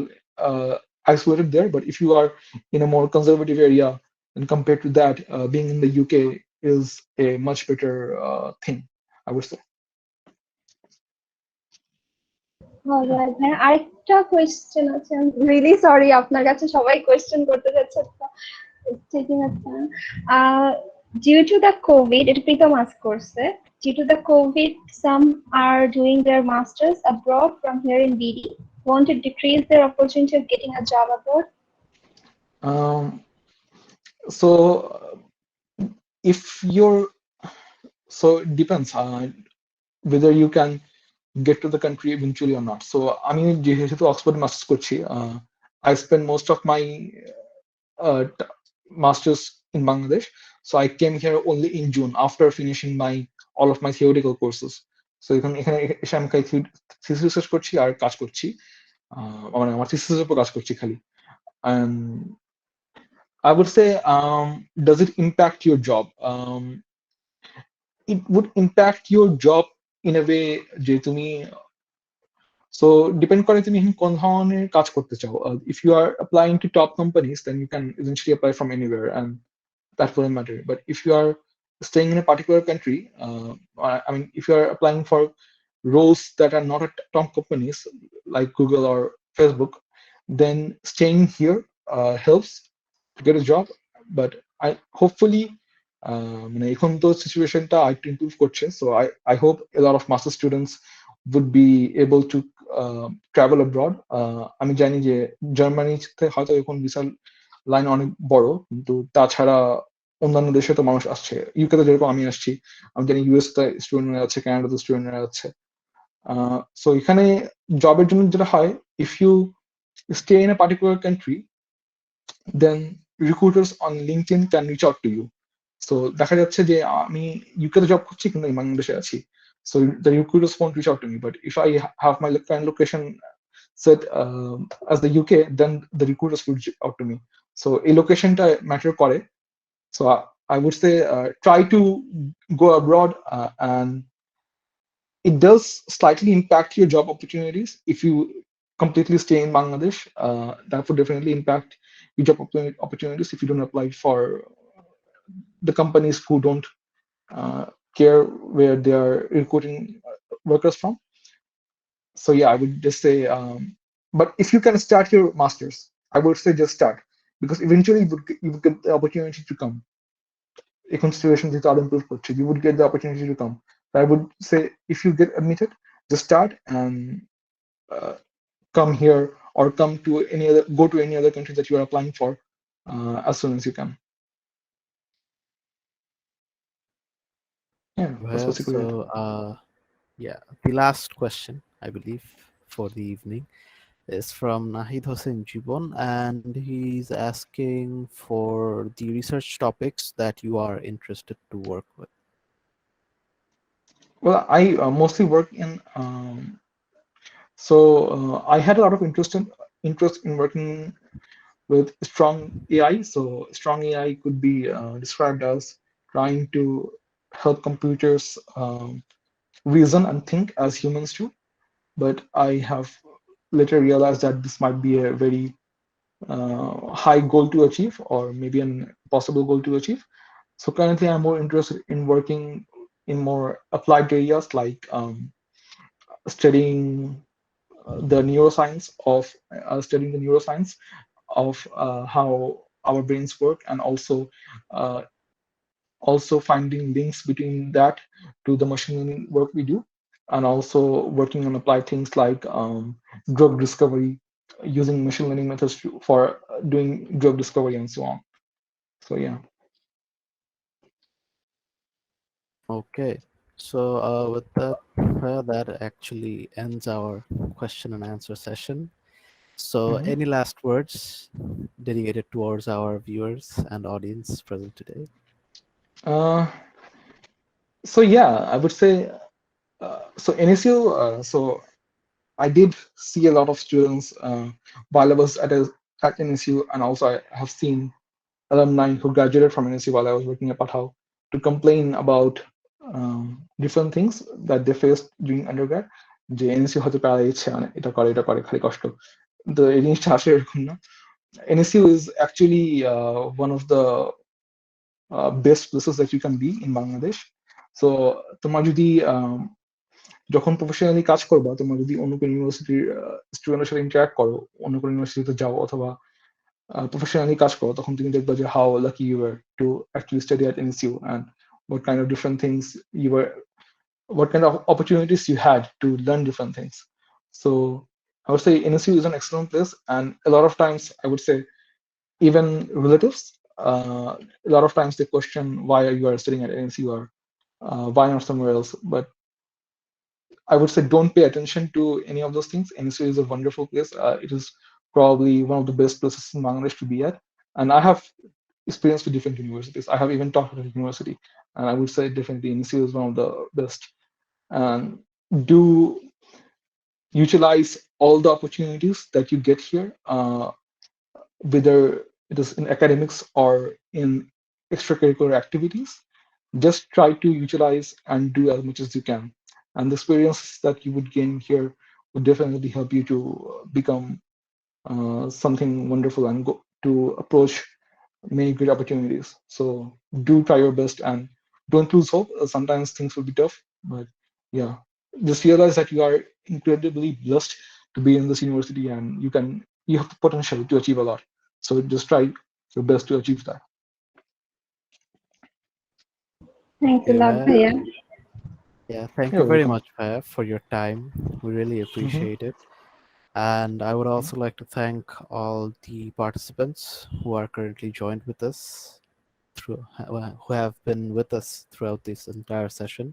isolated there. But if you are in a more conservative area, and compared to that, being in the UK is a much better thing, I would say. Alright, হ্যাঁ আরেকটা question আছে, really sorry আপনার কাছে সবাই question করতে যাচ্ছে, taking a time. Due to the COVID, এটা Pritam ask করছে, due to the COVID, some are doing their masters abroad from here in BD. Want to decrease their opportunity of getting a job abroad? So if you're, so it depends whether you can get to the country eventually or not. So আমি যেহেতু Oxford masters করছি, I spend most of my masters in Bangladesh. So I came here only in June after finishing all of my theoretical courses. So এখানে এসে আমি thesis research করছি আর কাজ করছি, মানে আমার থিসিসের উপর কাজ করছি খালি। And I would say, does it impact your job? It would impact your job in a way যে তুমি, so depend করে তুমি কোন ধরনের কাজ করতে চাও. If you are applying to top companies, then you can essentially apply from anywhere, and that wouldn't matter. But if you are staying in a particular country, I mean, if you are applying for roles that are not at top companies like Google or Facebook, then staying here helps to get a job. But I hopefully, মানে এখন তো সিচুয়েশনটা আরেকটু improve করছে, so I hope a lot of master students would be able to travel abroad. আমি জানি যে জার্মানিতে হয়তো এখন ভিসা লাইন অনেক বড়, কিন্তু তাছাড়া অন্যান্য দেশে তো মানুষ আসছে। ইউকে তে যেরকম আমি আসছি, আমি জানি ইউএস তে স্টুডেন্টরা আছে, কানাডাতে স্টুডেন্টরা আছে। সো এখানে জবের জন্য যেটা হয়, if you stay in a particular country, then recruiters on LinkedIn can reach out to you. So দেখা যাচ্ছে যে আমি ইউকে তে জব করছি কিন্তু আমি বাংলাদেশে আছি, so the recruiters won't reach out to me. But if I have my current location set as the UK, then the recruiters will reach out to me. So এই লোকেশনটা ম্যাটার করে. So I would say, try to go abroad, and it does slightly impact your job opportunities. If you completely stay in Bangladesh, that would definitely impact your job opportunities if you don't apply for the companies who don't care where they are recruiting workers from. So yeah, I would just say, but if you can start your masters, I would say just start, because eventually you would get the opportunity to come. এখন situation যেহেতু আরো improve করছে, you would get the opportunity to come. So I would say, if you get admitted, just start and come here, or go to any other country that you are applying for as soon as you can. Yeah, that's Well, basically it. so yeah, the last question, I believe, for the evening is from Nahid Hossein Jibon, and he's asking for the research topics that you are interested to work with. Well, I mostly work in, so I had a lot of interest in working with strong AI. So strong AI could be described as trying to help computers reason and think as humans do. But I have later realized that this might be a very high goal to achieve, or maybe an possible goal to achieve. So currently I'm more interested in working in more applied areas, like studying the neuroscience of how our brains work, and uh, also finding links between that to the machine learning work we do, and also working on applied things like drug discovery, using machine learning methods for doing drug discovery and so on. So yeah. Okay, so with that, that actually ends our question and answer session. So, Mhm. any last words dedicated towards our viewers and audience present today? Uh, so yeah, I would say, so NSU. So I did see a lot of students while I was at NSU, and also I have seen alumni who graduated from NSU while I was working at Pathao to complain about different things that they faced during undergrad. যে NSU হয়তো প্যারা দিচ্ছে, মানে এটা করে খালি কষ্ট, তো এই জিনিসটা আসলে এরকম না। NSU is actually one of the best places that you can be in Bangladesh. So তোমার যদি যখন প্রফেশনালি কাজ করবা, তোমার যদি অন্য কোনো ইউনিভার্সিটির স্টুডেন্টের সাথে ইন্টারাক্ট করো, অন্য কোনো ইউনিভার্সিটিতে যাও অথবা professionally কাজ করো, তখন তুমি দেখবা যে how lucky you were to actually study at NSU and what kind of different things you were, what kind of opportunities you had to learn different things. So I would say NSU is an excellent place, and a lot of times I would say even relatives, a lot of times they question why you are studying at NSU or why not somewhere else. But I would say don't pay attention to any of those things. NSU is a wonderful place. It is probably one of the best places in Bangladesh to be at. And I have experience with different universities. I have even taught at a university, and I would say definitely NSU is one of the best. And do utilize all the opportunities that you get here, whether it is in academics or in extracurricular activities. Just try to utilize and do as much as you can. And the experiences that you would gain here would definitely help you to become something wonderful and go to approach many great opportunities. So do try your best and don't lose hope. Sometimes things will be tough, but yeah, just realize that you are incredibly blessed to be in this university, and you have the potential to achieve a lot. So just try your best to achieve that. Thanks a Okay, lot, Bhaiya. Bhaiya. Yeah, thank You're you very welcome. much, Bhaiya, for your time. We really appreciate it. And I would also like to thank all the participants who are currently joined with us who have been with us throughout this entire session.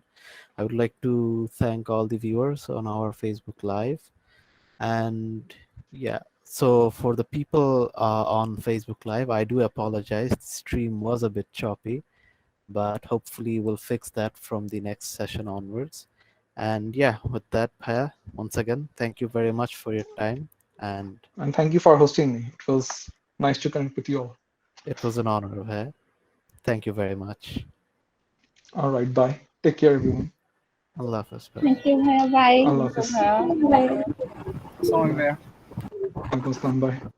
I would like to thank all the viewers on our Facebook Live. And yeah, so for the people on Facebook Live, I do apologize. The stream was a bit choppy, but hopefully we'll fix that from the next session onwards. And yeah, with that, Bhaiya, once again, thank you very much for your time. And thank you for hosting me. It was nice to connect with you all. it was an honor, Bhaiya. Thank you very much. All right, bye. Take care, everyone. Allah Hafiz, Bhaiya. Thank you, Bhaiya. Bye. Allah Hafiz. Bye. Alaikum Assalam, bye.